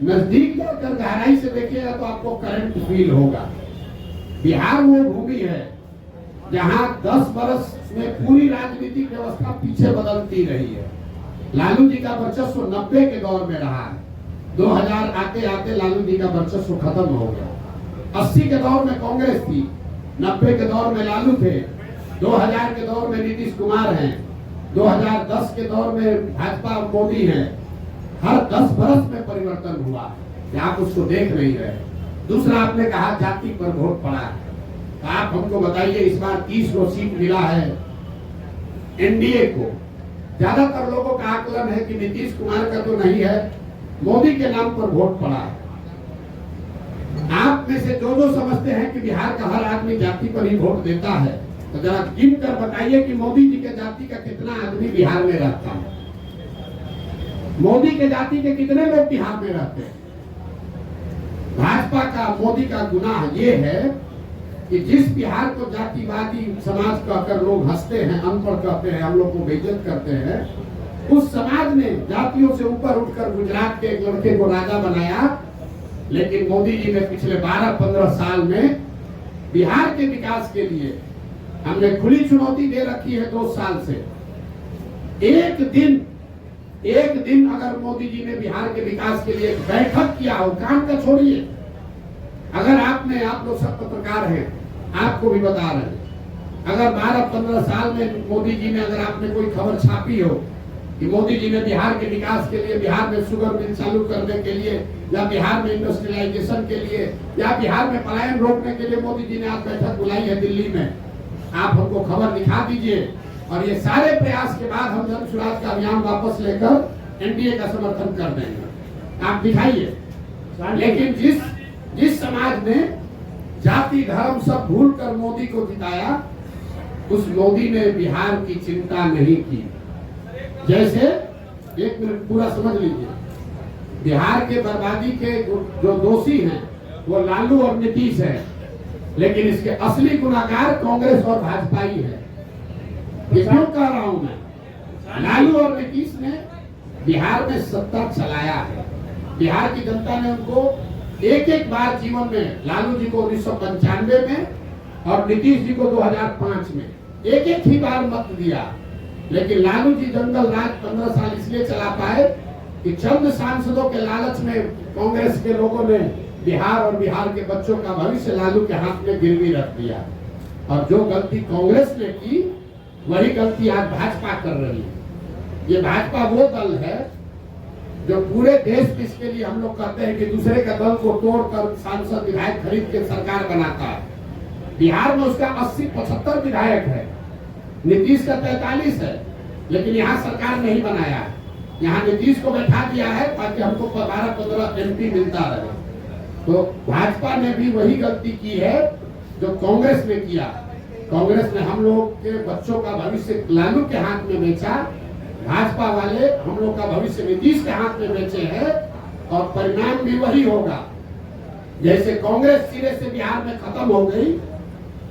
नजदीक जाकर गहराई से देखिएगा तो आपको करंट फील होगा। बिहार वो भूमि है जहां 10 वर्ष में पूरी राजनीतिक व्यवस्था पीछे बदलती रही है। लालू जी का वर्चस्व 90 के दौर में रहा है, 2000 आते आते लालू जी का वर्चस्व खत्म हो गया। 80 के दौर में कांग्रेस थी, 90 के दौर में लालू थे, 2000 के दौर में नीतीश कुमार हैं, 2010 के दौर में भाजपा मोदी हैं। हर 10 वर्ष में परिवर्तन हुआ है, आप उसको देख नहीं रहे। दूसरा, आपने कहा जाति पर वोट पड़ा है, आप हमको बताइए इस बार 30 गो सीट मिला है एनडीए को। ज्यादातर लोगों का आकलन है कि नीतीश कुमार का तो नहीं है, मोदी के नाम पर वोट पड़ा है। आप में से जो समझते हैं कि बिहार का हर आदमी जाति पर ही वोट देता है, तो जरा गिन कर बताइए कि मोदी जी के जाति का कितना आदमी बिहार में रहता है? मोदी के जाति के कितने लोग बिहार में रहते हैं? भाजपा का मोदी का गुनाह ये है कि जिस बिहार को जातिवादी समाज कहकर लोग हंसते हैं, अनपढ़ कहते हैं, हम लोग को बेइज्जत करते हैं, उस समाज ने जातियों से ऊपर उठकर गुजरात के एक लड़के को राजा बनाया। लेकिन मोदी जी ने पिछले 12-15 साल में बिहार के विकास के लिए हमने खुली चुनौती दे रखी है 2 साल से। एक दिन अगर मोदी जी ने बिहार के विकास के लिए एक बैठक किया हो, काम का छोड़िए, अगर आप लोग सब पत्रकार हैं, आपको भी बता रहे हैं, अगर 12-15 साल में मोदी जी ने अगर आपने कोई खबर छापी हो कि मोदी जी ने बिहार के विकास के लिए, बिहार में शुगर मिल चालू करने के लिए, या बिहार में इंडस्ट्रियलाइजेशन के लिए, या बिहार में पलायन रोकने के लिए मोदी जी ने आज बैठक बुलाई है दिल्ली में, आप हमको खबर दिखा दीजिए। और ये सारे प्रयास के बाद हम जन स्वराज का अभियान वापस लेकर एनडीए का समर्थन कर देंगे, आप दिखाइए। लेकिन जिस समाज ने जाति धर्म सब भूल कर मोदी को जिताया, उस मोदी ने बिहार की चिंता नहीं की। जैसे, एक मिनट पूरा समझ लीजिए, बिहार के बर्बादी के जो दोषी हैं वो लालू और नीतीश है, लेकिन इसके असली गुनाहगार कांग्रेस और भाजपा ही है। ये क्यों कह रहा हूं मैं? लालू और नीतीश ने बिहार में सत्ता चलाया है। बिहार की जनता ने उनको एक बार जीवन में, लालू जी को 1995 में और नीतीश जी को 2005 में एक ही बार मत दिया। लेकिन लालू जी जंगल राज 15 साल इसलिए चला पाए कि चंद सांसदों के लालच में कांग्रेस के लोगों ने बिहार और बिहार के बच्चों का भविष्य लालू के हाथ में गिरवी रख दिया। और जो गलती कांग्रेस ने की, वही गलती आज भाजपा कर रही है। ये भाजपा वो दल है जो पूरे देश में, इसके लिए हम लोग कहते हैं कि दूसरे का दल को तोड़कर सांसद विधायक खरीद के सरकार बनाता है। बिहार में उसका 80-75 विधायक है, नीतीश का 43 है, लेकिन यहाँ सरकार नहीं बनाया है। यहाँ नीतीश को बैठा दिया है ताकि हमको 12-15 एमपी मिलता रहे। तो भाजपा ने भी वही गलती की है जो कांग्रेस ने किया। कांग्रेस ने हम लोग के बच्चों का भविष्य लालू के हाथ में बेचा, भाजपा वाले हम लोग का भविष्य नीतीश के हाथ में बेचे हैं, और परिणाम भी वही होगा। जैसे कांग्रेस सिरे से बिहार में खत्म हो गई,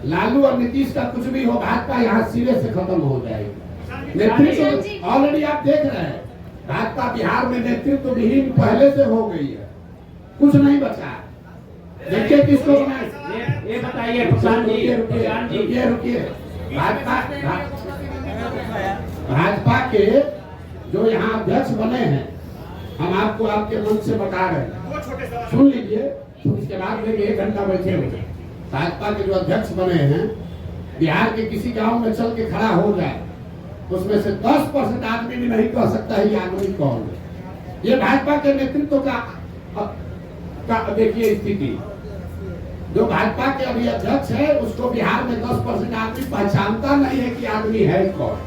लालू और नीतीश का कुछ भी हो, भाजपा यहाँ सिरे से खत्म हो जाएगी। नेतृत्व ऑलरेडी आप देख रहे हैं, भाजपा बिहार में नेतृत्व विहीन पहले से हो गई है, कुछ नहीं बचा। देखिए किसको ये बताइए प्रधान जी, रुकिए। भाजपा के जो यहाँ अध्यक्ष बने हैं, हम आपको आपके मन से बता रहे हैं, सुन लीजिए, उसके बाद में 1 घंटा बैठे हुए। भाजपा के जो अध्यक्ष बने हैं, बिहार के किसी गांव में चल के खड़ा हो जाए, उसमें से 10% आदमी भी नहीं कह सकता है ये आदमी कौन है। ये भाजपा के नेतृत्व का देखिए स्थिति। जो भाजपा के अभी अध्यक्ष है, उसको बिहार में 10% आदमी पहचानता नहीं है कि आदमी है कौन।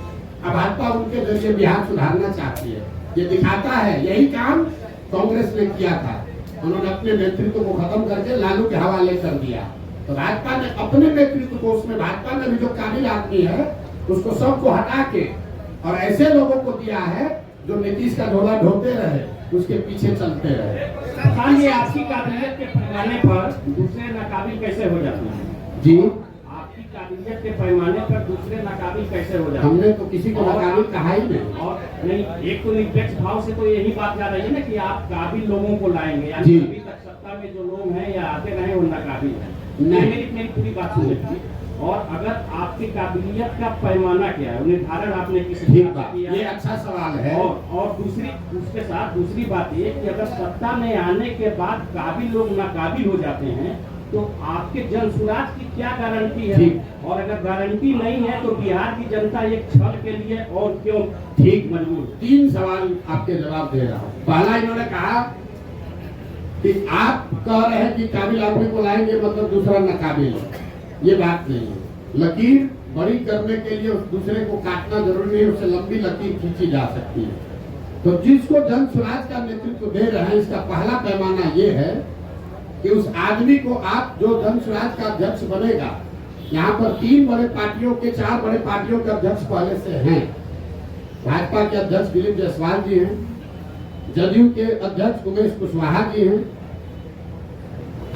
अब भाजपा उनके जरिए बिहार सुधारना चाहती है, ये दिखाता है। यही काम कांग्रेस ने किया था, उन्होंने अपने नेतृत्व को खत्म करके लालू के हवाले कर दिया। तो भाजपा ने अपने नेतृत्व को, उसमें भाजपा में भी जो काबिल आदमी है उसको सबको हटा के और ऐसे लोगों को दिया है जो नीतीश का ढोला ढोते रहे, उसके पीछे चलते रहे। हाँ, ये आपकी काबिलियत के पैमाने पर दूसरे नाकाबिल कैसे हो जाते हैं? जी, आपकी काबिलियत के पैमाने पर दूसरे नाकाबिल कैसे हो जाते हैं? हमने तो किसी को नाकाबिल कहा ही नहीं। और नहीं, एक तो निरपेक्ष भाव से तो यही बात जा रही है ना कि आप काबिल लोगों को लाएंगे, यानी जी। अभी तक सत्ता में जो लोग हैं या आते रहे वो नाकाबिल हैं। नहीं। मेरी पूरी बात सुन लीजिए। और अगर आपकी काबिलियत का पैमाना क्या है, निर्धारण आपने किस ठीक हिसाब बात, से किया? ये अच्छा सवाल है। और उसके साथ दूसरी बात ये कि अगर सत्ता में आने के बाद काबिल लोग नाकाबिल हो जाते हैं तो आपके जन सुराज की क्या गारंटी है? ठीक। और अगर गारंटी नहीं है तो बिहार की जनता एक छल के लिए और क्यों ठीक मजबूर? 3 सवाल आपके जवाब दे रहा हूँ। पहला, इन्होंने कहा कि आप कह रहे हैं कि काबिल आदमी को लाएंगे मतलब दूसरा नाकाबिल है। ये बात नहीं है। लकीर बड़ी करने के लिए उस दूसरे को काटना जरूरी नहीं, उससे लंबी लकीर खींची जा सकती है। तो जिसको जन स्वराज का नेतृत्व दे रहे हैं, इसका पहला पैमाना ये है कि उस आदमी को आप जो जन स्वराज का अध्यक्ष बनेगा, यहाँ पर 3 बड़े पार्टियों के 4 बड़े पार्टियों के अध्यक्ष पहले से हैं। भाजपा के अध्यक्ष दिलीप जायसवाल जी हैं, जदयू के अध्यक्ष उमेश कुशवाहा जी हैं,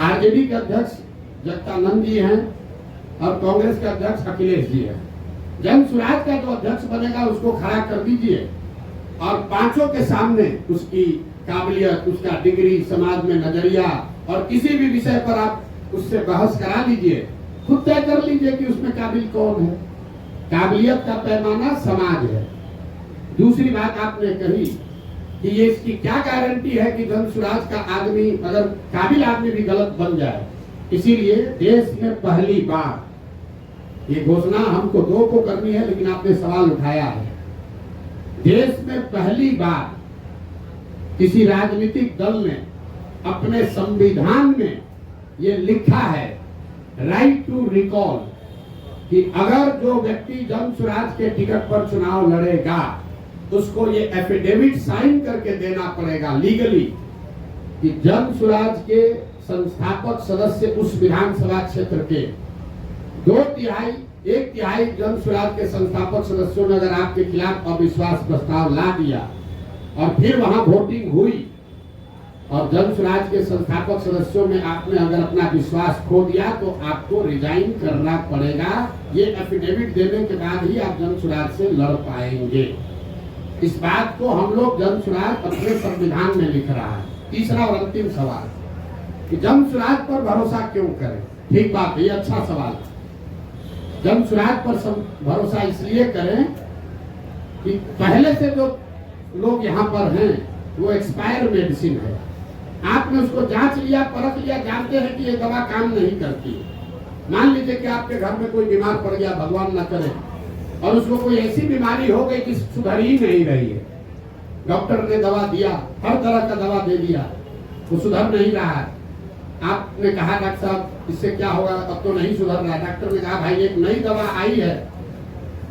आरजेडी के अध्यक्ष जगदानंद जी हैं और कांग्रेस के अध्यक्ष अखिलेश जी हैं। जन स्वराज का जो अध्यक्ष बनेगा उसको खड़ा कर दीजिए और 5 के सामने उसकी काबिलियत, उसका डिग्री, समाज में नजरिया और किसी भी विषय पर आप उससे बहस करा लीजिए, खुद तय कर लीजिए कि उसमें काबिल कौन है। काबिलियत का पैमाना समाज है। दूसरी बात आपने कही कि ये इसकी क्या गारंटी है कि जन स्वराज का आदमी, अगर काबिल आदमी भी गलत बन जाए। इसीलिए देश में पहली बार, ये घोषणा हमको 2 को करनी है लेकिन आपने सवाल उठाया है, देश में पहली बार किसी राजनीतिक दल ने अपने संविधान में ये लिखा है, राइट टू रिकॉल, कि अगर जो व्यक्ति जन स्वराज के टिकट पर चुनाव लड़ेगा उसको ये एफिडेविट साइन करके देना पड़ेगा लीगली कि जन स्वराज के संस्थापक सदस्य उस विधानसभा क्षेत्र के 1 तिहाई जन स्वराज के संस्थापक सदस्यों ने अगर आपके खिलाफ अविश्वास प्रस्ताव ला दिया और फिर वहां वोटिंग हुई और जन स्वराज के संस्थापक सदस्यों में आपने अगर अपना विश्वास खो दिया तो आपको रिजाइन करना पड़ेगा। ये एफिडेविट देने के बाद ही आप जन स्वराज से लड़ पाएंगे। इस बात को हम लोग जन स्वराज अपने संविधान में लिख रहा है। तीसरा और अंतिम सवाल कि जन स्वराज पर भरोसा क्यों करें? ठीक बात है, ये अच्छा सवाल है। जन स्वराज पर भरोसा इसलिए करें कि पहले से जो लोग यहाँ पर हैं वो एक्सपायर मेडिसिन है। आपने उसको जांच लिया, परख लिया, जानते हैं कि ये दवा काम नहीं करती। मान लीजिए कि आपके घर में कोई बीमार पड़ गया, भगवान न करे, और उसको कोई ऐसी बीमारी हो गई कि सुधर ही नहीं रही है। डॉक्टर ने दवा दिया, हर तरह का दवा दे दिया, वो सुधर नहीं रहा है। आपने कहा डॉक्टर साहब इससे क्या होगा, अब तो नहीं सुधर रहा। डॉक्टर ने कहा भाई एक नई दवा आई है,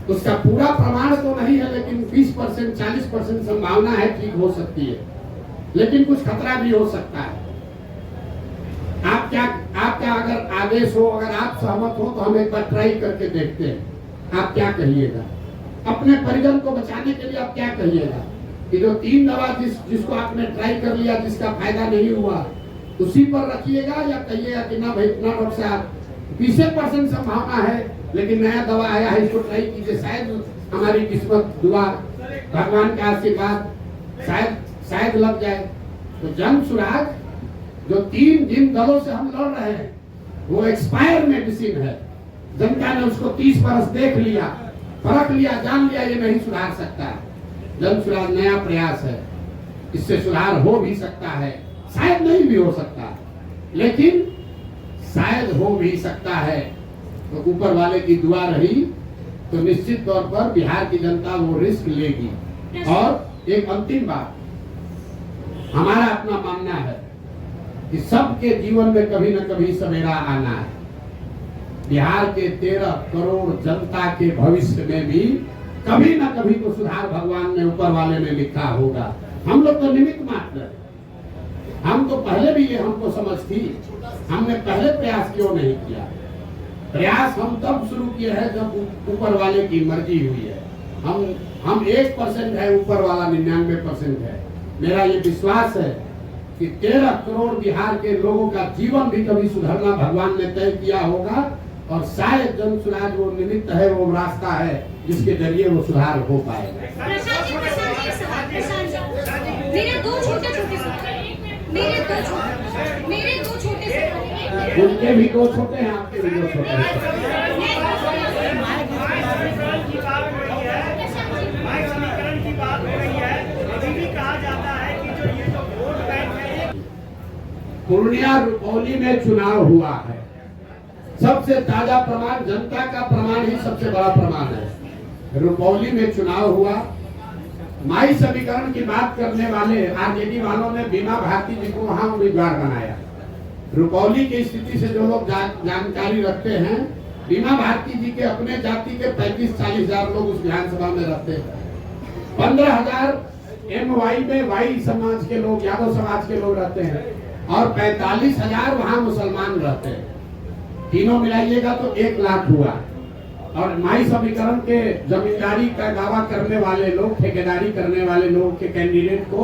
उसका पूरा प्रमाण तो नहीं है लेकिन 20% 40% संभावना है ठीक हो सकती है, लेकिन कुछ खतरा भी हो सकता है। आपका अगर आदेश हो, अगर आप सहमत हो तो हम एक बार ट्राई करके देखते हैं। आप क्या कहिएगा? अपने परिजन को बचाने के लिए आप क्या कहिएगा कि जो 3 दवा जिसको आपने ट्राई कर लिया, जिसका फायदा नहीं हुआ, उसी पर रखिएगा, या कहिएगा कि ना भाई इतना डॉक्टर साहब 20% संभावना है लेकिन नया दवा आया है, इसको ट्राई कीजिए, शायद हमारी किस्मत, दुआ, भगवान का आशीर्वाद, शायद लग जाए। तो जन स्वराज जो 3 जिन दलों से हम लड़ रहे हैं वो एक्सपायर मेडिसिन है। जनता ने उसको 30 बरस देख लिया, परख लिया, जान लिया, ये नहीं सुधार सकता है। जन सुराज नया प्रयास है, इससे सुधार हो भी सकता है, शायद नहीं भी हो सकता, लेकिन शायद हो भी सकता है। तो ऊपर वाले की दुआ रही तो निश्चित तौर पर बिहार की जनता वो रिस्क लेगी। और एक अंतिम बात, हमारा अपना मानना है कि सबके जीवन में कभी न कभी सवेरा आना है। बिहार के 13 करोड़ जनता के भविष्य में भी कभी न कभी तो सुधार भगवान ने, ऊपर वाले ने लिखा होगा। हम लोग तो निमित्त मात्र हैं। हम तो पहले भी ये हमको समझ थी, हमने पहले प्रयास क्यों नहीं किया? प्रयास हम तब शुरू किए हैं जब ऊपर वाले की मर्जी हुई है। हम 1% है, ऊपर वाला 99% है। मेरा ये विश्वास है कि 13 करोड़ बिहार के लोगों का जीवन भी कभी सुधरना भगवान ने तय किया होगा, और शायद जन सुराज वो निमित्त है, वो रास्ता है जिसके जरिए वो सुधार हो पाएगा। मेरे दो छोटे उनके भी 2 छोटे हैं, आपके भी 2 छोटे हैं। समीकरण की बात हो रही है, अभी भी कहा जाता है कि जो ये जो वोट बैंक है, पूर्णिया रुपौली में चुनाव हुआ है। सबसे ताजा प्रमाण, जनता का प्रमाण ही सबसे बड़ा प्रमाण है। रुपौली में चुनाव हुआ, माई समीकरण की बात करने वाले आरजेडी वालों ने बीमा भारती जी को वहां उम्मीदवार बनाया। रुपौली की स्थिति से जो लोग जानकारी रखते हैं, बीमा भारती जी के अपने जाति के 35-40 हजार लोग उस विधानसभा में रहते हैं। 15,000 MY में वाई समाज के लोग, यादव समाज के लोग रहते हैं, और 45,000 वहां मुसलमान रहते हैं। तीनों मिलाइएगा तो 1 लाख हुआ। और माई समीकरण के जमींदारी का दावा करने वाले लोग, ठेकेदारी करने वाले लोग के कैंडिडेट को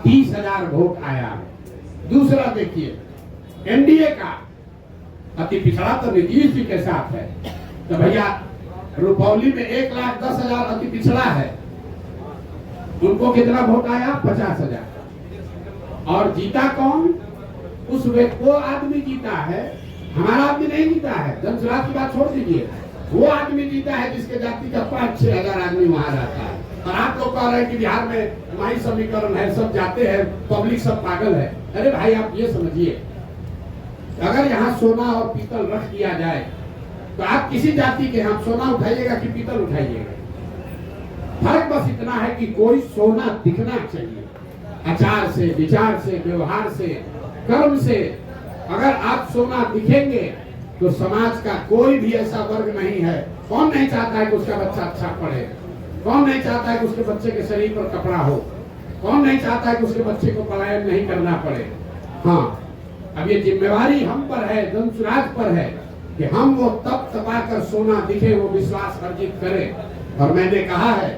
30,000 वोट आया। दूसरा देखिए, एनडीए का अति पिछड़ा तो नीतीश जी के साथ है, तो भैया रुपौली में 1,10,000 अति पिछड़ा है, उनको कितना वोट आया? 50,000। और जीता कौन? उस व्यक्ति, वो आदमी जीता है, हमारा आदमी नहीं जीता है। जन सुराज की बात छोड़ दीजिए, वो आदमी जीता है जिसके जाति का 5-6 हजार आदमी वहां रहता है। और आप लोग कह रहे हैं कि बिहार में माई समीकरण है, सब जाते हैं, पब्लिक सब पागल है। अरे भाई आप ये समझिए, अगर यहाँ सोना और पीतल रख दिया जाए तो आप किसी जाति के यहाँ सोना उठाइएगा कि पीतल उठाइएगा? फर्क बस इतना है कि कोई सोना दिखना चाहिए, आचार से, विचार से, व्यवहार से, कर्म से। अगर आप सोना दिखेंगे तो समाज का कोई भी ऐसा वर्ग नहीं है। कौन नहीं चाहता है कि उसका बच्चा अच्छा पढ़े? कौन नहीं चाहता है कि उसके बच्चे के शरीर पर कपड़ा हो? कौन नहीं चाहता है कि उसके बच्चे को पलायन नहीं करना पड़े? हाँ, अब ये जिम्मेवारी हम पर है, जन सुराज पर है कि हम वो तप तपाकर सोना दिखे, वो विश्वास अर्जित करें। और मैंने कहा है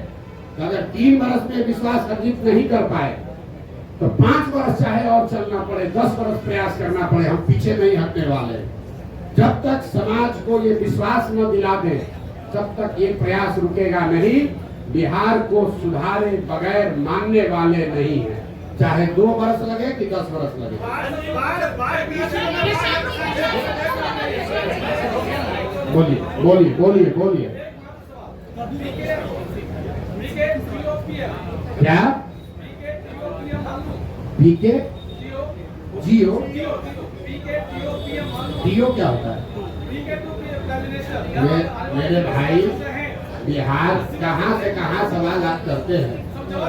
कि अगर 3 वर्ष में विश्वास अर्जित नहीं कर पाए तो 5 वर्ष चाहे और चलना पड़े, 10 वर्ष प्रयास करना पड़े, हम पीछे नहीं हटने वाले। जब तक समाज को ये विश्वास न दिला दे, तब तक ये प्रयास रुकेगा नहीं। बिहार को सुधारे बगैर मानने वाले नहीं है, चाहे 2 वर्ष लगे कि 10 वर्ष लगे। बोलिए बोलिए बोलिए बोलिए। क्या? पीके जियो डीओ क्या होता है? मेरे भाई, बिहार कहाँ से कहाँ सवाल आप करते हैं?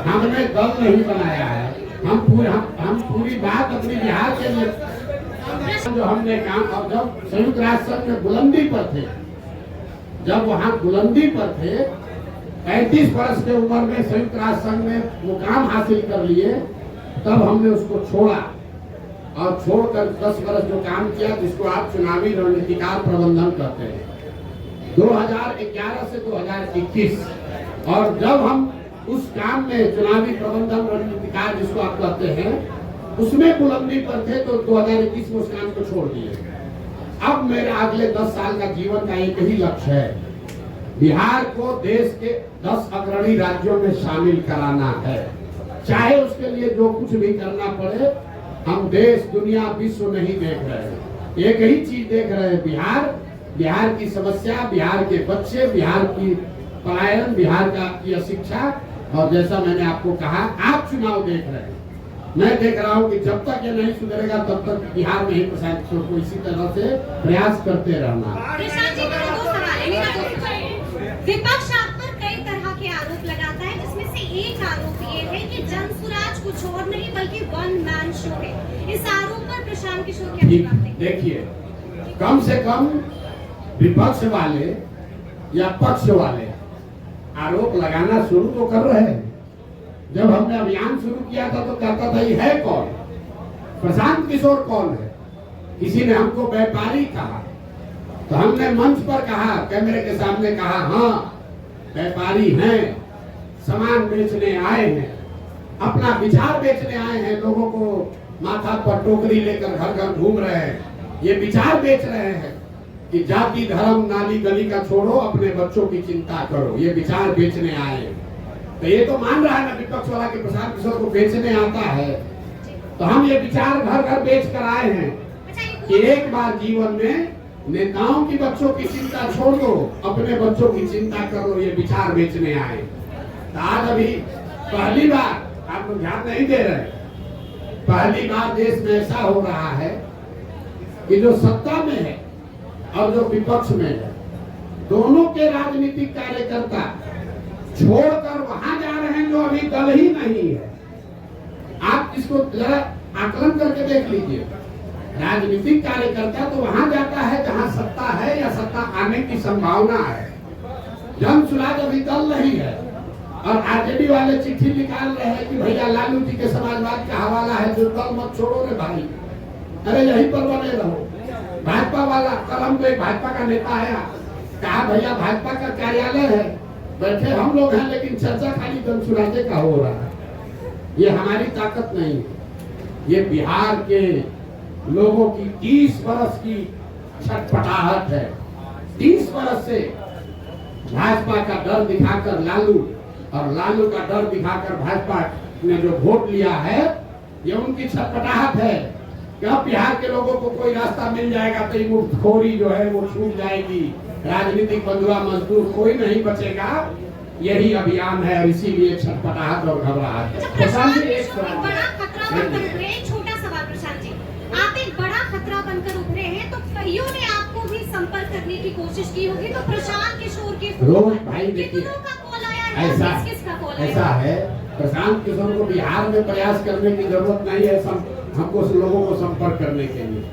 हमने दल नहीं बनाया है, हम पूरी बात अपनी बिहार के लिए जो हमने काम। और जब संयुक्त राष्ट्र संघ में बुलंदी पर थे, जब वहाँ बुलंदी पर थे, 35 वर्ष के उम्र में संयुक्त राष्ट्र संघ में मुकाम हासिल कर लिए, तब हमने उसको छोड़ा और छोड़कर 10 वर्ष जो काम किया, जिसको आप चुनावी रणनीतिकार प्रबंधन कहते हैं, 2011 से 2021। और जब हम उस काम में चुनावी प्रबंधन रणनीतिकार जिसको आप कहते हैं, उसमें बुलंदी पर थे, तो 2021 में उस काम को छोड़ दिए। अब मेरा अगले 10 साल का जीवन का एक ही लक्ष्य है, बिहार को देश के 10 अग्रणी राज्यों में शामिल कराना है। चाहे उसके लिए जो कुछ भी करना पड़े। हम देश, दुनिया, विश्व नहीं देख रहे हैं, एक ही चीज देख रहे हैं, बिहार, बिहार की समस्या, बिहार के बच्चे, बिहार की पलायन, बिहार का की अशिक्षा, और जैसा मैंने आपको कहा, आप चुनाव देख रहे हैं, मैं देख रहा हूं कि जब तक ये नहीं सुधरेगा तब तक बिहार में ही प्रशांत किशोर को इसी तरह से प्रयास करते रहना। प्रशांत जी, मेरा दो सवाल है, मेरा दो सवाल है। विपक्ष आप पर कई तरह के आरोप लगाता है, जिसमें से एक आरोप ये है कि जनसुराज कुछ और नहीं बल्कि वन मैन शो है। इस आरोप पर प्रशांत किशोर क्या जवाब देंगे? देखिए, कम से कम विपक्ष वाले या पक्ष वाले आरोप लगाना शुरू तो कर रहे हैं। जब हमने अभियान शुरू किया था तो कहता था ये है कौन, प्रशांत किशोर कौन है। किसी ने हमको व्यापारी कहा तो हमने मंच पर कहा, कैमरे के सामने कहा, हाँ व्यापारी हैं, सामान बेचने आए हैं, अपना विचार बेचने आए हैं, लोगों को माथा पर टोकरी लेकर घर घर घूम रहे हैं, ये विचार बेच रहे हैं कि जाति धर्म नाली गली का छोड़ो, अपने बच्चों की चिंता करो, ये विचार बेचने आए हैं। तो ये तो मान रहा है ना विपक्ष वाला कि प्रशांत किशोर को बेचने आता है। तो हम ये विचार घर घर बेच कर आए हैं कि एक बार जीवन में नेताओं की बच्चों की चिंता छोड़ दो, अपने बच्चों की चिंता करो, ये विचार बेचने आए। तो आज अभी पहली बार, आप लोग ध्यान नहीं दे रहे, पहली बार देश में ऐसा हो रहा है कि जो सत्ता में है और जो विपक्ष में है, दोनों के राजनीतिक कार्यकर्ता छोड़कर वहां जा रहे हैं जो अभी दल ही नहीं है। आप इसको जरा आकलन करके देख लीजिए। राजनीतिक कार्यकर्ता तो वहां जाता है जहां सत्ता है या सत्ता आने की संभावना है। जनसुराज अभी दल नहीं है और आरजेडी वाले चिट्ठी निकाल रहे हैं कि भैया लालू जी के समाजवाद का हवाला है, जो दल मत छोड़ो रे भाई, अरे यहीं पर बने रहो। भाजपा वाला, कल हमको एक भाजपा का नेता आया, कहा भैया भाजपा का कार्यालय है, बैठे हम लोग हैं, लेकिन चर्चा खाली जनसुराजे का हो रहा है। ये हमारी ताकत नहीं है, ये बिहार के लोगों की 30 बरस की छटपटाहट है। 30 बरस से भाजपा का डर दिखाकर लालू और लालू का डर दिखाकर भाजपा ने जो वोट लिया है, ये उनकी छटपटाहट है कि अब बिहार के लोगों को कोई रास्ता मिल जाएगा तो ये मुफ्तखोरी जो है वो छूट जाएगी, राजनीतिक बंधुआ मजदूर कोई नहीं बचेगा। यही अभियान है और इसीलिए छटपटाहट और घबराहट है। प्रशांत जी, एक बड़ा खतरा बनकर उभरे, छोटा सवाल प्रशांत जी, आप एक बड़ा खतरा बनकर उभरे हैं, तो कईयों ने आपको भी संपर्क करने की कोशिश की होगी, तो प्रशांत किशोर के रोज भाई देखिए, का कॉल आया, किसका कॉल आया? ऐसा है, प्रशांत किशोर को बिहार में प्रयास करने की जरूरत नहीं है हमको लोगों को संपर्क करने के लिए।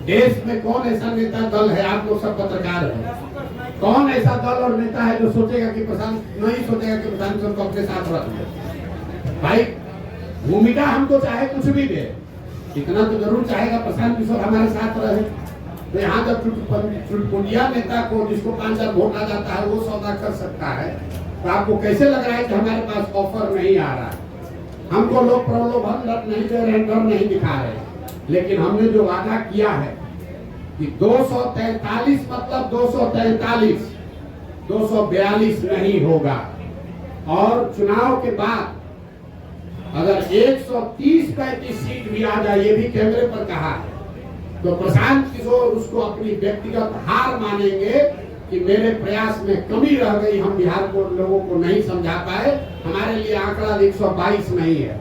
देश में कौन ऐसा नेता दल है, आप लोग सब पत्रकार हैं, कौन ऐसा दल और नेता है जो सोचेगा कि प्रशांत, नहीं सोचेगा कि प्रशांत किशोर को अपने साथ रख ले। भाई भूमिका हमको चाहे कुछ भी दे, इतना तो जरूर चाहेगा प्रशांत किशोर हमारे साथ रहे। तो यहाँ जब चुटपुटिया नेता को जिसको 5,000 वोट आ जाता है वो सौदा कर सकता है, तो आपको कैसे लग रहा है कि हमारे पास ऑफर नहीं आ रहा है? हमको लोग प्रलोभन नहीं दे रहे, डर नहीं दिखा रहे, लेकिन हमने जो वादा किया है कि 243 मतलब 243, 242 नहीं होगा। और चुनाव के बाद अगर 130-35 सीट भी आ जाए, ये भी कैमरे पर कहा है, तो प्रशांत किशोर उसको अपनी व्यक्तिगत हार मानेंगे कि मेरे प्रयास में कमी रह गई, हम बिहार को लोगों को नहीं समझा पाए। हमारे लिए आंकड़ा 122 नहीं है,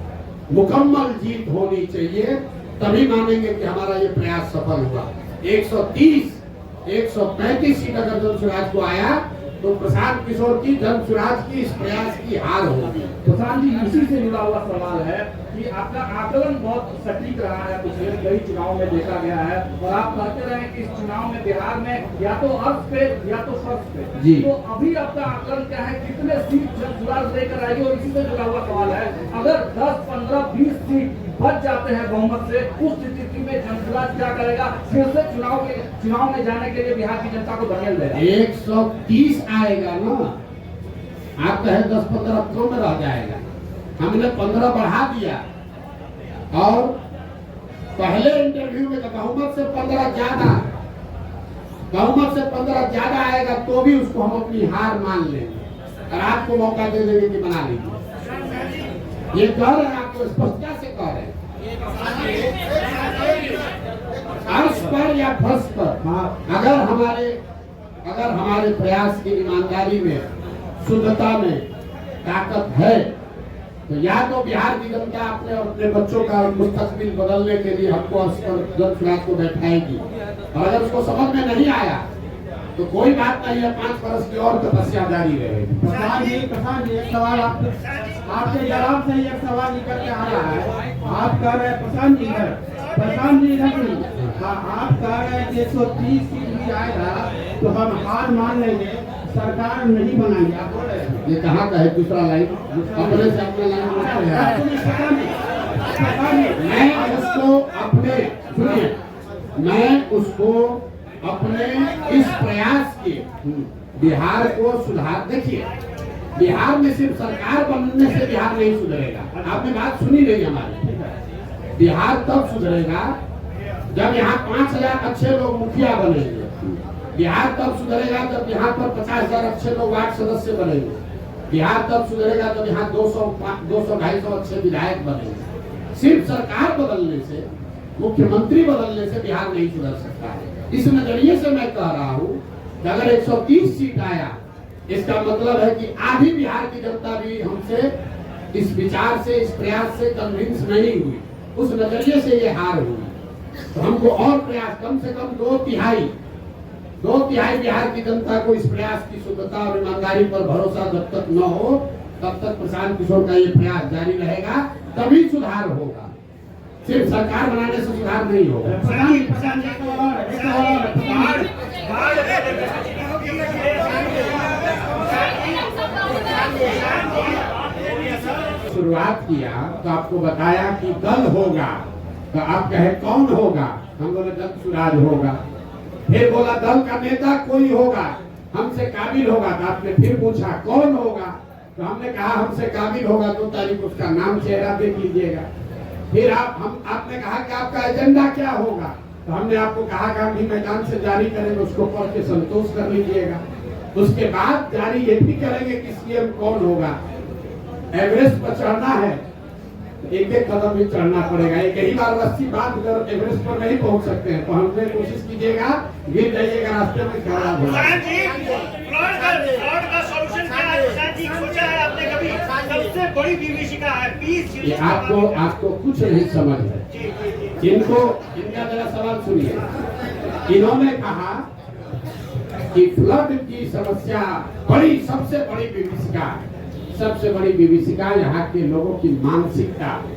मुकम्मल जीत होनी चाहिए, तभी मानेंगे कि हमारा ये प्रयास सफल हुआ। 130-135 सीट अगर जनसुराज को आया तो प्रशांत किशोर की जनसुराज की इस प्रयास की हार होगी। प्रशांत जी, इसी से जुड़ा हुआ सवाल है कि आपका आकलन बहुत सटीक रहा है, पिछले कई चुनाव में देखा गया है, और आप कहते रहे कि इस चुनाव में बिहार में या तो अर्थ पे या तो शर्त पे जी। तो अभी आपका आकलन क्या है, कितने सीट जनसुराज लेकर आएगी? और इसी से जुड़ा हुआ सवाल है, अगर 10, 15, 20 सीट बच जाते हैं बहुमत से, उस स्थिति में जनसुराज क्या करेगा? फिर से चुनाव में जाने के लिए बिहार की जनता को धकेल देगा? 130 आएगा ना, आप कहे 10-15 तो में रह जाएगा। हमने 15 बढ़ा दिया और पहले इंटरव्यू में बहुमत से 15 ज्यादा आएगा तो भी उसको हम अपनी हार मान लेंगे और आपको मौका दे देंगे कि बना लीजिए। ये कह रहे हैं, आपको स्पष्टता से कह रहे हैं, अर्श पर या फर्श पर अगर हमारे प्रयास की ईमानदारी में, शुद्धता में ताकत है तो या तो बिहार की जनता अपने और अपने बच्चों का मुस्तकबिल बदलने के लिए हमको जन सुराज को बैठाएगी, और अगर उसको समझ में नहीं आया तो कोई बात नहीं है, 5 वर्ष की और तपस्या जारी रहेगी। प्रधान जी एक सवाल आपके जवाब से एक सवाल निकल के आ रहा है। आप कह रहे हैं प्रशांत जी इधर नहीं, आप कह रहे हैं कि 130 सीट भी आएगा तो हम हार मान लेंगे, सरकार नहीं बनाएंगे। आप बोल रहे हैं ये कहाँ का है दूसरा लाइन? अपने से अपना लाइन मैं उसको अपने इस प्रयास के बिहार को सुधार, देखिए बिहार में सिर्फ सरकार बनने से बिहार नहीं सुधरेगा। आपने बात सुनी नहीं हमारी। बिहार तब सुधरेगा जब यहाँ 5000 अच्छे लोग मुखिया बनेंगे। बिहार तब सुधरेगा जब यहाँ पर 50,000 अच्छे लोग वार्ड सदस्य बनेंगे। बिहार तब सुधरेगा जब यहाँ 200-250 अच्छे विधायक बनेंगे। सिर्फ सरकार बदलने से, मुख्यमंत्री बदलने से बिहार नहीं सुधर सकता है। इस नजरिए से मैं कह रहा हूँ कि अगर 130 सीट आया, इसका मतलब है कि आधी बिहार की जनता भी हमसे इस विचार से, इस प्रयास से कन्विंस नहीं हुई। उस नजरिए से ये हार हुई। तो हमको और प्रयास, कम से कम 2/3 बिहार की जनता को इस प्रयास की शुद्धता और ईमानदारी पर भरोसा जब तक न हो, तब तक प्रशांत किशोर का ये प्रयास जारी रहेगा, तभी सुधार होगा। सिर्फ सरकार बनाने से सुधार नहीं होगा। शुरुआत किया तो आपको बताया कि दल होगा, तो आप कहे कौन होगा? हम बोले जन सुराज होगा। फिर बोला दल का नेता कोई होगा, हमसे काबिल होगा। तो आपने फिर पूछा कौन होगा? तो हमने कहा हमसे काबिल होगा, 2 तारीख उसका नाम चेहरा देख लीजिएगा। फिर आपने कहा कि आपका एजेंडा क्या होगा? तो हमने आपको कहा गांधी मैदान से जारी करेंगे, उसको पढ़ के संतोष कर लीजिएगा। उसके बाद जारी ये भी करेंगे कि सीएम कौन होगा। एवरेस्ट पर चढ़ना है, एक कदम भी चढ़ना पड़ेगा। एक ही बार रस्सी बांध कर एवरेस्ट पर नहीं पहुंच सकते हैं। पहुंचने की कोशिश कीजिएगा, गिर जाइएगा, रास्ते में खराब होगा। सबसे बड़ी विभीषिका है आपको कुछ नहीं समझ है। इनका जरा सवाल सुनिए। इन्होंने कहा कि फ्लड की समस्या सबसे बड़ी विभीषिका है। सबसे बड़ी विभीषिका यहाँ के लोगों की मानसिकता है।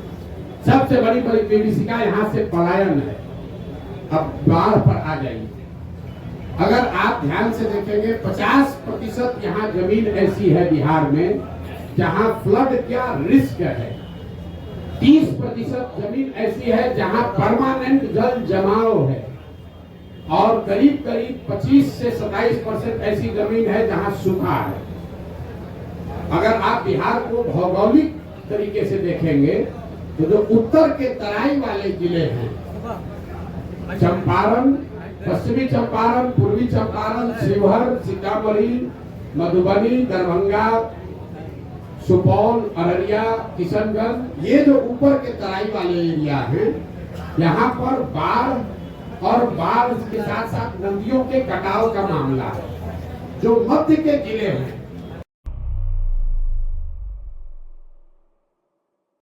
सबसे बड़ी विभीषिका यहाँ से पलायन है। अब बाढ़ पर आ जाइए। अगर आप ध्यान से देखेंगे 50% यहाँ जमीन ऐसी है बिहार में जहाँ फ्लड का रिस्क है। 30% जमीन ऐसी है जहाँ परमानेंट जल जमाव है, और करीब 25 से 27% ऐसी जमीन है जहाँ सूखा है। अगर आप बिहार को भौगोलिक तरीके से देखेंगे तो जो उत्तर के तराई वाले जिले हैं, चंपारण, पश्चिमी चंपारण, पूर्वी चंपारण, शिवहर, सीतामढ़ी, मधुबनी, दरभंगा, सुपौल, अररिया, किशनगंज, ये जो ऊपर के तराई वाले एरिया हैं, यहाँ पर बाढ़ के साथ साथ नदियों के कटाव का मामला है। जो मध्य के जिले हैं,